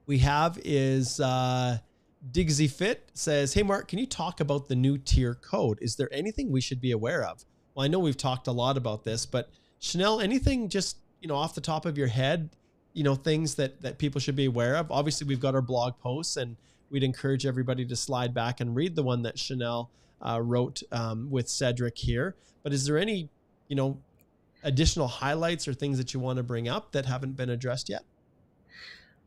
we have is Digsy Fit says, hey, Mark, can you talk about the new tier code? Is there anything we should be aware of? Well, I know we've talked a lot about this, but Chanel, anything just, off the top of your head, things that people should be aware of? Obviously, we've got our blog posts, and we'd encourage everybody to slide back and read the one that Chanel wrote with Cedric here. But is there any, additional highlights or things that you want to bring up that haven't been addressed yet?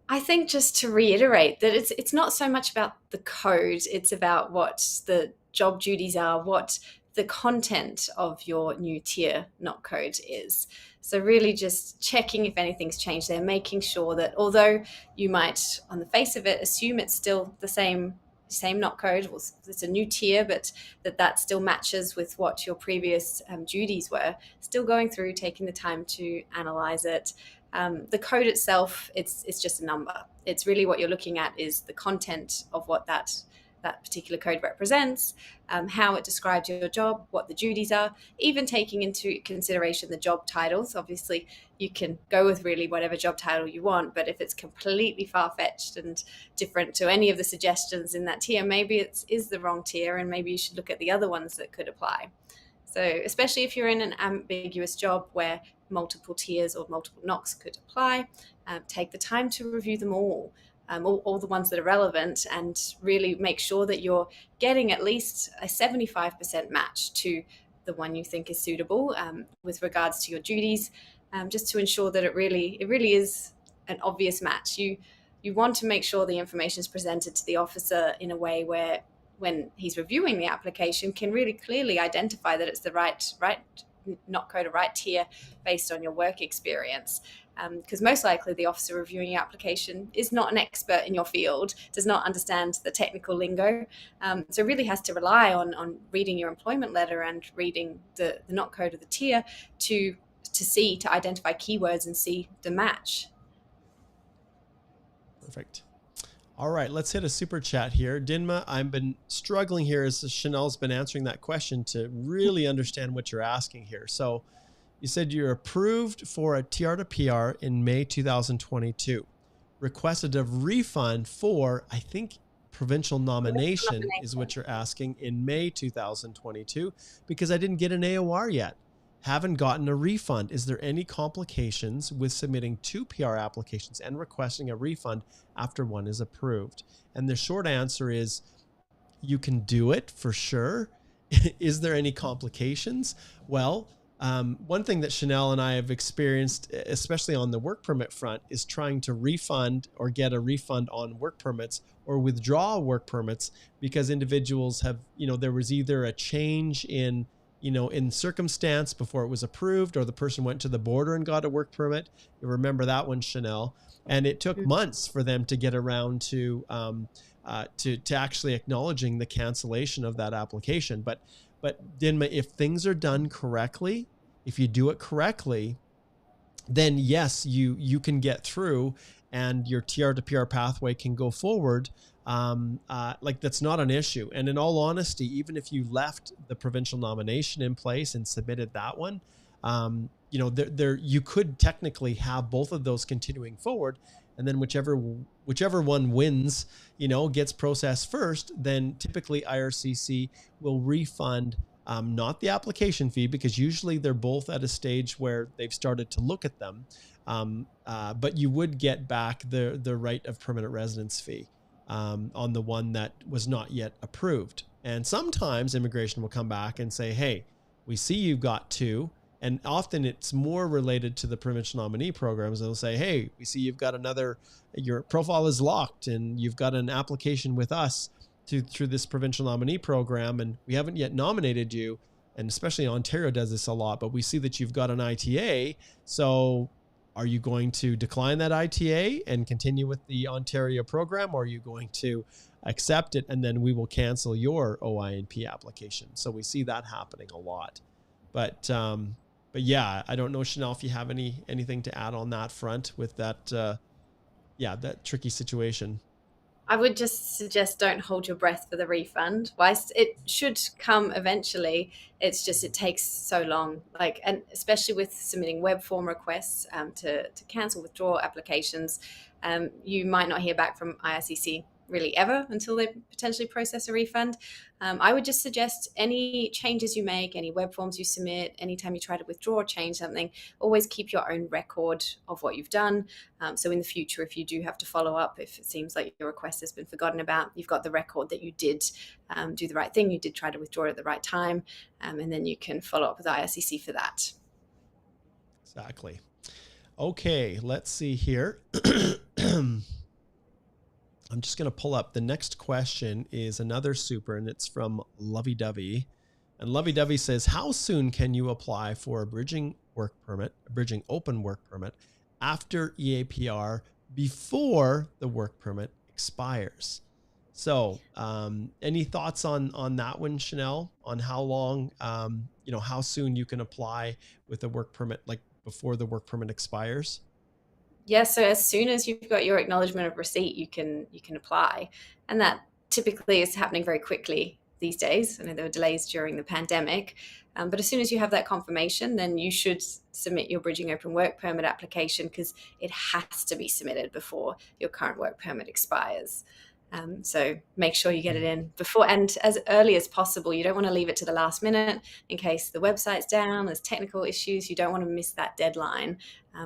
I think just to reiterate that it's not so much about the code, it's about what the job duties are, what the content of your new tier NOC code is. So really just checking if anything's changed there, making sure that although you might on the face of it assume it's still the same NOC code, well, it's a new tier, but that still matches with what your previous duties were, still going through, taking the time to analyze it. The code itself, it's just a number. It's really what you're looking at is the content of what that particular code represents, how it describes your job, what the duties are, even taking into consideration the job titles. Obviously, you can go with really whatever job title you want, but if it's completely far-fetched and different to any of the suggestions in that tier, maybe it is the wrong tier, and maybe you should look at the other ones that could apply. So especially if you're in an ambiguous job where multiple tiers or multiple NOCs could apply, take the time to review them all the ones that are relevant, and really make sure that you're getting at least a 75% match to the one you think is suitable with regards to your duties, just to ensure that it really is an obvious match. You want to make sure the information is presented to the officer in a way where when he's reviewing the application can really clearly identify that it's the right NOC code or right tier based on your work experience. Because most likely the officer reviewing your application is not an expert in your field, does not understand the technical lingo, so really has to rely on reading your employment letter and reading the NOC code of the tier to identify keywords and see the match. Perfect. All right, let's hit a super chat here. Dinma, I've been struggling here as Chanel's been answering that question to really understand what you're asking here. So you said you're approved for a TR to PR in May 2022. Requested a refund for, I think, provincial nomination is what you're asking in May 2022 because I didn't get an AOR yet. Haven't gotten a refund. Is there any complications with submitting 2 PR applications and requesting a refund after one is approved? And the short answer is you can do it for sure. Is there any complications? Well, one thing that Chanel and I have experienced, especially on the work permit front, is trying to refund or get a refund on work permits or withdraw work permits because individuals have, there was either a change in in circumstance before it was approved, or the person went to the border and got a work permit. You remember that one, Chanel. And it took months for them to get around to actually acknowledging the cancellation of that application. But Dinma, if things are done correctly, if you do it correctly, then yes, you can get through, and your TR to PR pathway can go forward. Like, that's not an issue. And in all honesty, even if you left the provincial nomination in place and submitted that one, you could technically have both of those continuing forward, and then whichever one wins, gets processed first, then typically IRCC will refund not the application fee, because usually they're both at a stage where they've started to look at them, but you would get back the right of permanent residence fee on the one that was not yet approved. And sometimes immigration will come back and say, hey, we see you've got two. And often it's more related to the provincial nominee programs. They'll say, hey, we see you've got your profile is locked and you've got an application with us through this provincial nominee program, and we haven't yet nominated you. And especially Ontario does this a lot, but we see that you've got an ITA. So are you going to decline that ITA and continue with the Ontario program, or are you going to accept it and then we will cancel your OINP application? So we see that happening a lot. But yeah, I don't know, Chanel, if you have anything to add on that front with that, that tricky situation. I would just suggest don't hold your breath for the refund. Whilst it should come eventually, it takes so long. And especially with submitting web form requests to cancel withdrawal applications, you might not hear back from IRCC really ever until they potentially process a refund. I would just suggest any changes you make, any web forms you submit, anytime you try to withdraw or change something, always keep your own record of what you've done. So in the future, if you do have to follow up, if it seems like your request has been forgotten about, you've got the record that you did do the right thing, you did try to withdraw it at the right time, and then you can follow up with IRCC for that. Exactly. Okay, let's see here. I'm just going to pull up. The next question is another super, and it's from Lovey Dovey. And Lovey Dovey says, how soon can you apply for a bridging open work permit after EAPR before the work permit expires? So any thoughts on that one, Chanel, on how long, how soon you can apply with a work permit, like before the work permit expires? Yeah, so as soon as you've got your acknowledgement of receipt, you can apply. And that typically is happening very quickly these days. I know there were delays during the pandemic, but as soon as you have that confirmation, then you should submit your bridging open work permit application, because it has to be submitted before your current work permit expires. So make sure you get it in before and as early as possible. You don't want to leave it to the last minute in case the website's down, there's technical issues. You don't want to miss that deadline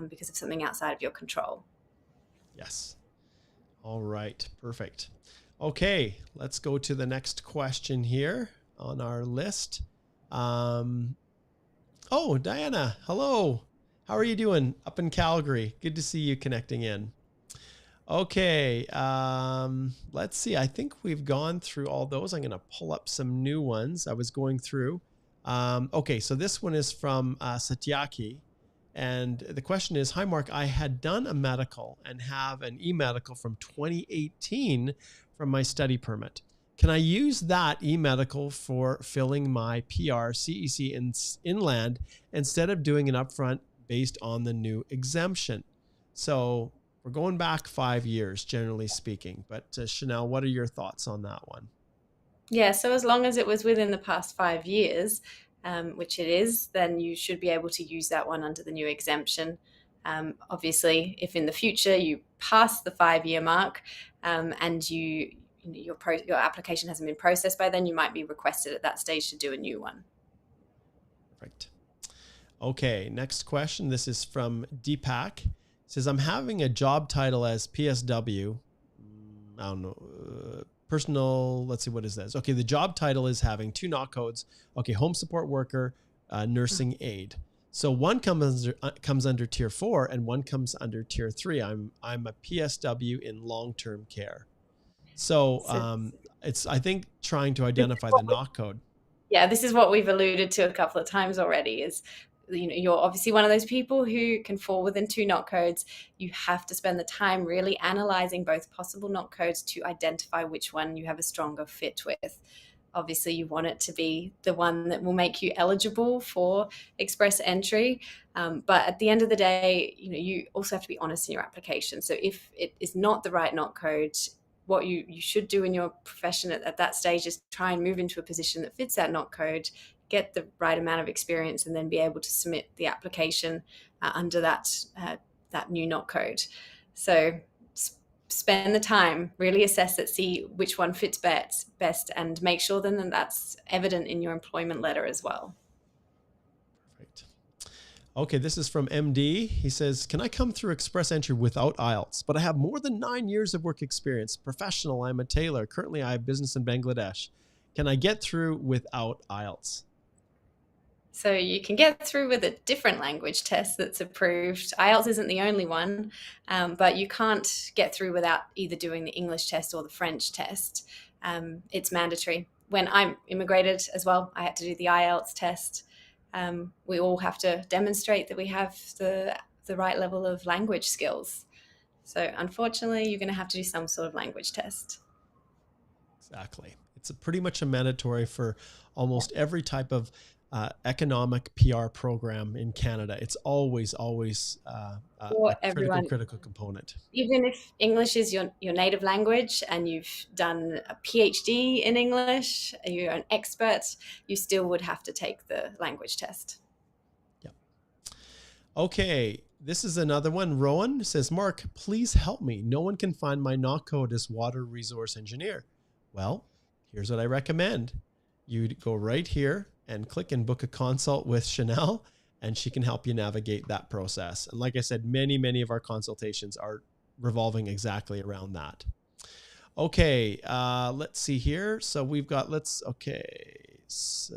because of something outside of your control. Yes. All right. Perfect. Okay. Let's go to the next question here on our list. Oh, Diana. Hello. How are you doing up in Calgary? Good to see you connecting in. Okay, let's see. I think we've gone through all those. I'm going to pull up some new ones I was going through. Okay, so this one is from Satyaki. And the question is, hi, Mark, I had done a medical and have an e-medical from 2018 from my study permit. Can I use that e-medical for filling my PR CEC inland instead of doing an upfront based on the new exemption? So we're going back 5 years, generally speaking. But Chanel, what are your thoughts on that one? Yeah, so as long as it was within the past 5 years, which it is, then you should be able to use that one under the new exemption. Obviously, if in the future you pass the 5-year mark and your application hasn't been processed by then, you might be requested at that stage to do a new one. Perfect. Okay, next question. This is from Deepak. Says, I'm having a job title as PSW. I don't know. Personal, let's see, what is this? Okay, the job title is having 2 knock codes. Okay, home support worker, nursing aide. So one comes under tier 4 and one comes under tier 3. I'm a PSW in long-term care. So it's, I think, trying to identify the knock code. Yeah, this is what we've alluded to a couple of times already is, you're obviously one of those people who can fall within two knot codes. You have to spend the time really analyzing both possible knot codes to identify which one you have a stronger fit with. Obviously, you want it to be the one that will make you eligible for express entry. But at the end of the day, you also have to be honest in your application. So if it is not the right knot code, what you should do in your profession at that stage is try and move into a position that fits that knot code, get the right amount of experience, and then be able to submit the application under that new knot code. So spend the time, really assess it, see which one fits best, and make sure then that that's evident in your employment letter as well. Perfect. Okay, this is from MD. He says, can I come through express entry without IELTS? But I have more than 9 years of work experience. Professional, I'm a tailor. Currently, I have business in Bangladesh. Can I get through without IELTS? So you can get through with a different language test that's approved. IELTS isn't the only one, but you can't get through without either doing the English test or the French test. It's mandatory. When I immigrated as well, I had to do the IELTS test. We all have to demonstrate that we have the right level of language skills. So unfortunately, you're going to have to do some sort of language test. Exactly. It's pretty much a mandatory for almost every type of economic PR program in Canada. It's always a critical component. Even if English is your native language and you've done a PhD in English, you're an expert, you still would have to take the language test. Yep. Okay. This is another one. Rowan says, Mark, please help me. No one can find my knot code as water resource engineer. Well, here's what I recommend. You go right here and click and book a consult with Chanel, and she can help you navigate that process. And like I said, many of our consultations are revolving exactly around that. Okay, let's see here. So we've got, so this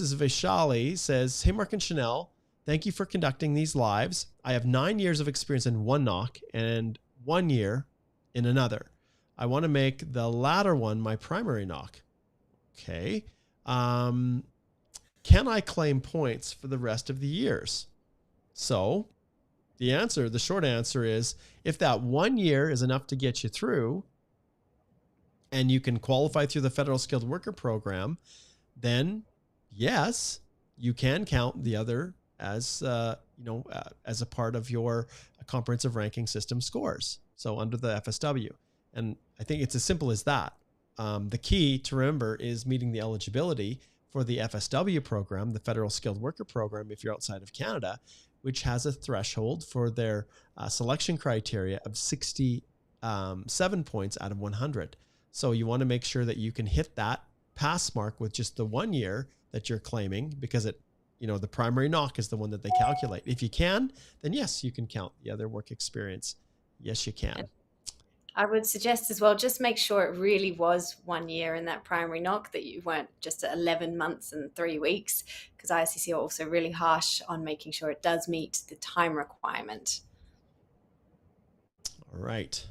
is Vishali, says, hey, Mark and Chanel, thank you for conducting these lives. I have 9 years of experience in one NOC and 1 year in another. I want to make the latter one my primary NOC. Okay. Can I claim points for the rest of the years? So the short answer is, if that 1 year is enough to get you through and you can qualify through the Federal Skilled Worker Program, then yes, you can count the other as, as a part of your comprehensive ranking system scores. So under the FSW. And I think it's as simple as that. The key to remember is meeting the eligibility for the FSW program, the Federal Skilled Worker Program, if you're outside of Canada, which has a threshold for their selection criteria of 67 points out of 100. So you want to make sure that you can hit that pass mark with just the 1 year that you're claiming, because the primary NOC is the one that they calculate. If you can, then yes, you can count the other work experience. Yes, you can. I would suggest as well, just make sure it really was 1 year in that primary NOC, that you weren't just at 11 months and 3 weeks, because ISCC are also really harsh on making sure it does meet the time requirement. All right.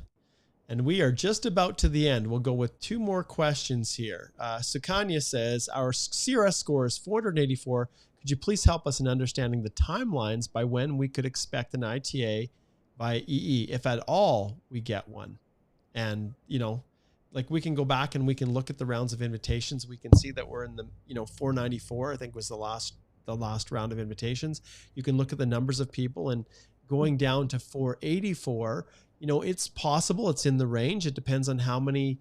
And we are just about to the end. We'll go with 2 more questions here. Sukanya says, our CRS score is 484. Could you please help us in understanding the timelines by when we could expect an ITA by EE, if at all we get one? And, we can go back and we can look at the rounds of invitations. We can see that we're in the, 494, I think was the last round of invitations. You can look at the numbers of people, and going down to 484, it's possible, it's in the range. It depends on how many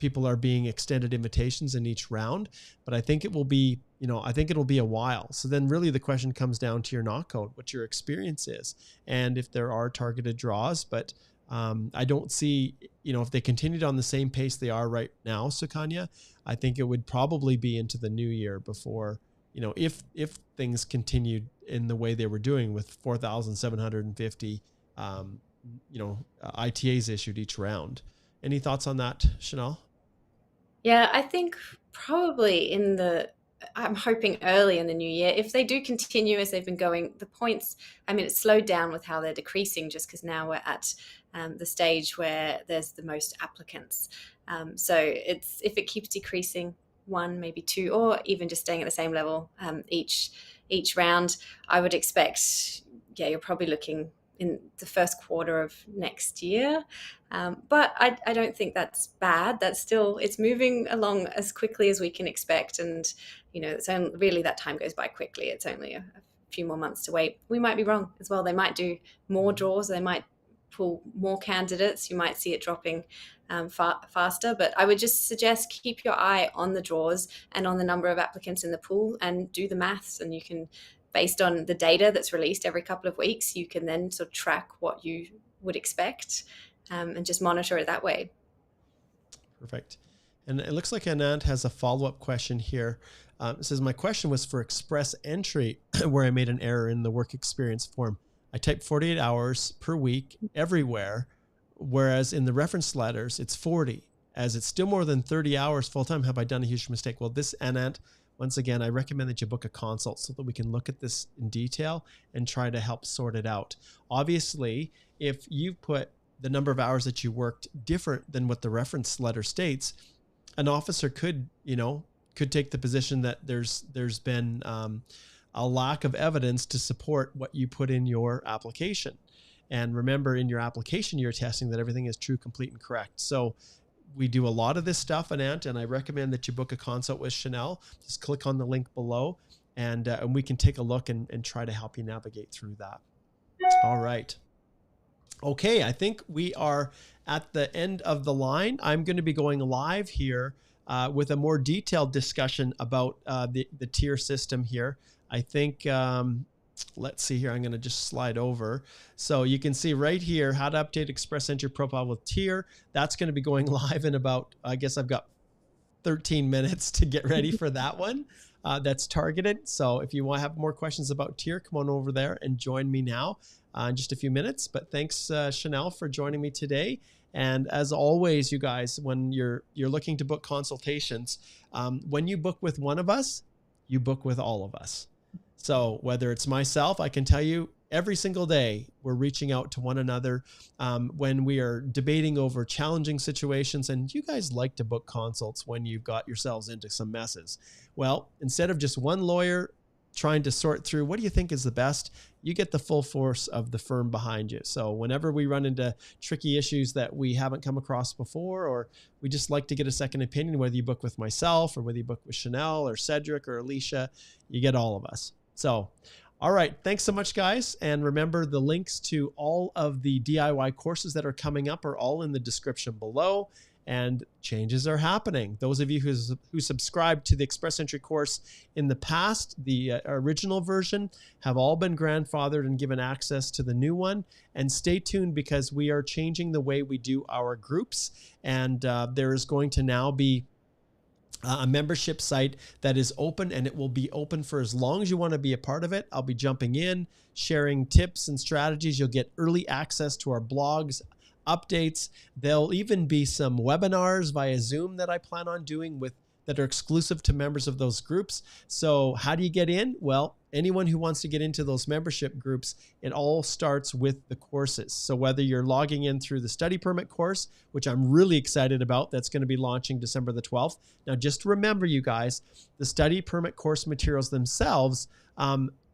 people are being extended invitations in each round. But I think it will be, it'll be a while. So then really the question comes down to your NOC code, what your experience is, and if there are targeted draws. But I don't see, if they continued on the same pace they are right now, Sukanya, I think it would probably be into the new year before, if things continued in the way they were doing with 4,750, ITAs issued each round. Any thoughts on that, Chanel? Yeah, I think probably in the I'm hoping early in the new year. If they do continue as they've been going, the points, I mean, it's slowed down with how they're decreasing just because now we're at the stage where there's the most applicants. So it's, if it keeps decreasing, one, maybe two, or even just staying at the same level each round, I would expect, yeah, you're probably looking in the first quarter of next year. But I don't think that's bad. That's still, it's moving along as quickly as we can expect. And, you know, it's only, really, that time goes by quickly. It's only a few more months to wait. We might be wrong as well. They might do more draws. They might pull more candidates. You might see it dropping faster. But I would just suggest keep your eye on the draws and on the number of applicants in the pool, and do the maths. And you can, based on the data that's released every couple of weeks, you can then sort of track what you would expect, and just monitor it that way. Perfect. And it looks like Anand has a follow-up question here. It says, my question was for express entry where I made an error in the work experience form. I typed 48 hours per week everywhere, whereas in the reference letters, it's 40. As it's still more than 30 hours full-time, have I done a huge mistake? Well, this, Anand, once again, I recommend that you book a consult so that we can look at this in detail and try to help sort it out. Obviously, if you put the number of hours that you worked different than what the reference letter states, an officer could, could take the position that there's been a lack of evidence to support what you put in your application. And remember, in your application, you're testing that everything is true, complete, and correct. So we do a lot of this stuff, Anant, and I recommend that you book a consult with Chanel. Just click on the link below, and we can take a look and try to help you navigate through that. All right. Okay, I think we are at the end of the line. I'm going to be going live here with a more detailed discussion about the tier system here. I think, let's see here. I'm going to just slide over. So you can see right here, how to update Express Entry profile with tier. That's going to be going live in about, I guess I've got 13 minutes to get ready for that one. That's targeted. So if you want to have more questions about tier, come on over there and join me now in just a few minutes. But thanks, Chanel, for joining me today. And as always, you guys, when you're looking to book consultations, when you book with one of us, you book with all of us. So whether it's myself, I can tell you every single day we're reaching out to one another when we are debating over challenging situations. And you guys like to book consults when you've got yourselves into some messes. Well, instead of just one lawyer trying to sort through what do you think is the best, you get the full force of the firm behind you. So whenever we run into tricky issues that we haven't come across before, or we just like to get a second opinion, whether you book with myself or whether you book with Chanel or Cedric or Alicia, you get all of us. So, all right. Thanks so much, guys. And remember, the links to all of the DIY courses that are coming up are all in the description below. And changes are happening. Those of you who subscribed to the Express Entry course in the past, the original version, have all been grandfathered and given access to the new one. And stay tuned, because we are changing the way we do our groups. And there is going to now be a membership site that is open, and it will be open for as long as you want to be a part of it. I'll be jumping in, sharing tips and strategies. You'll get early access to our blogs, updates. There'll even be some webinars via Zoom that I plan on doing that are exclusive to members of those groups. So how do you get in? Well, anyone who wants to get into those membership groups, it all starts with the courses. So whether you're logging in through the study permit course, which I'm really excited about, that's going to be launching December the 12th. Now, just remember, you guys, the study permit course materials themselves,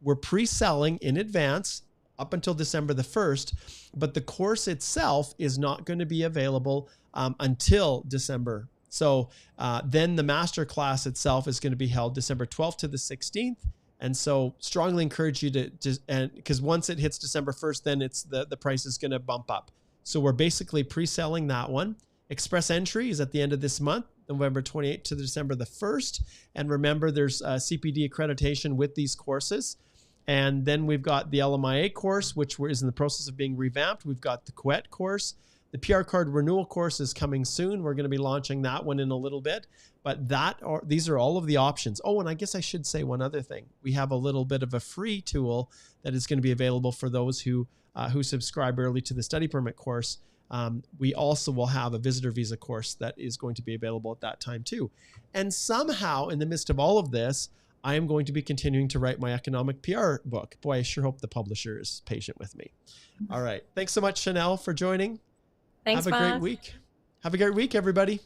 we're pre-selling in advance up until December the 1st, but the course itself is not going to be available until December. So then the master class itself is going to be held December 12th to the 16th. And so strongly encourage you and because once it hits December 1st, then it's the price is going to bump up. So we're basically pre-selling that one. Express Entry is at the end of this month, November 28th to December the 1st. And remember, there's CPD accreditation with these courses. And then we've got the LMIA course, which is in the process of being revamped. We've got the COET course. The PR card renewal course is coming soon. We're going to be launching that one in a little bit. But these are all of the options. Oh, and I guess I should say one other thing. We have a little bit of a free tool that is going to be available for those who subscribe early to the study permit course. We also will have a visitor visa course that is going to be available at that time too. And somehow, in the midst of all of this, I am going to be continuing to write my economic PR book. Boy, I sure hope the publisher is patient with me. All right. Thanks so much, Chanel, for joining. Thanks, Have a great week. Have a great week, everybody.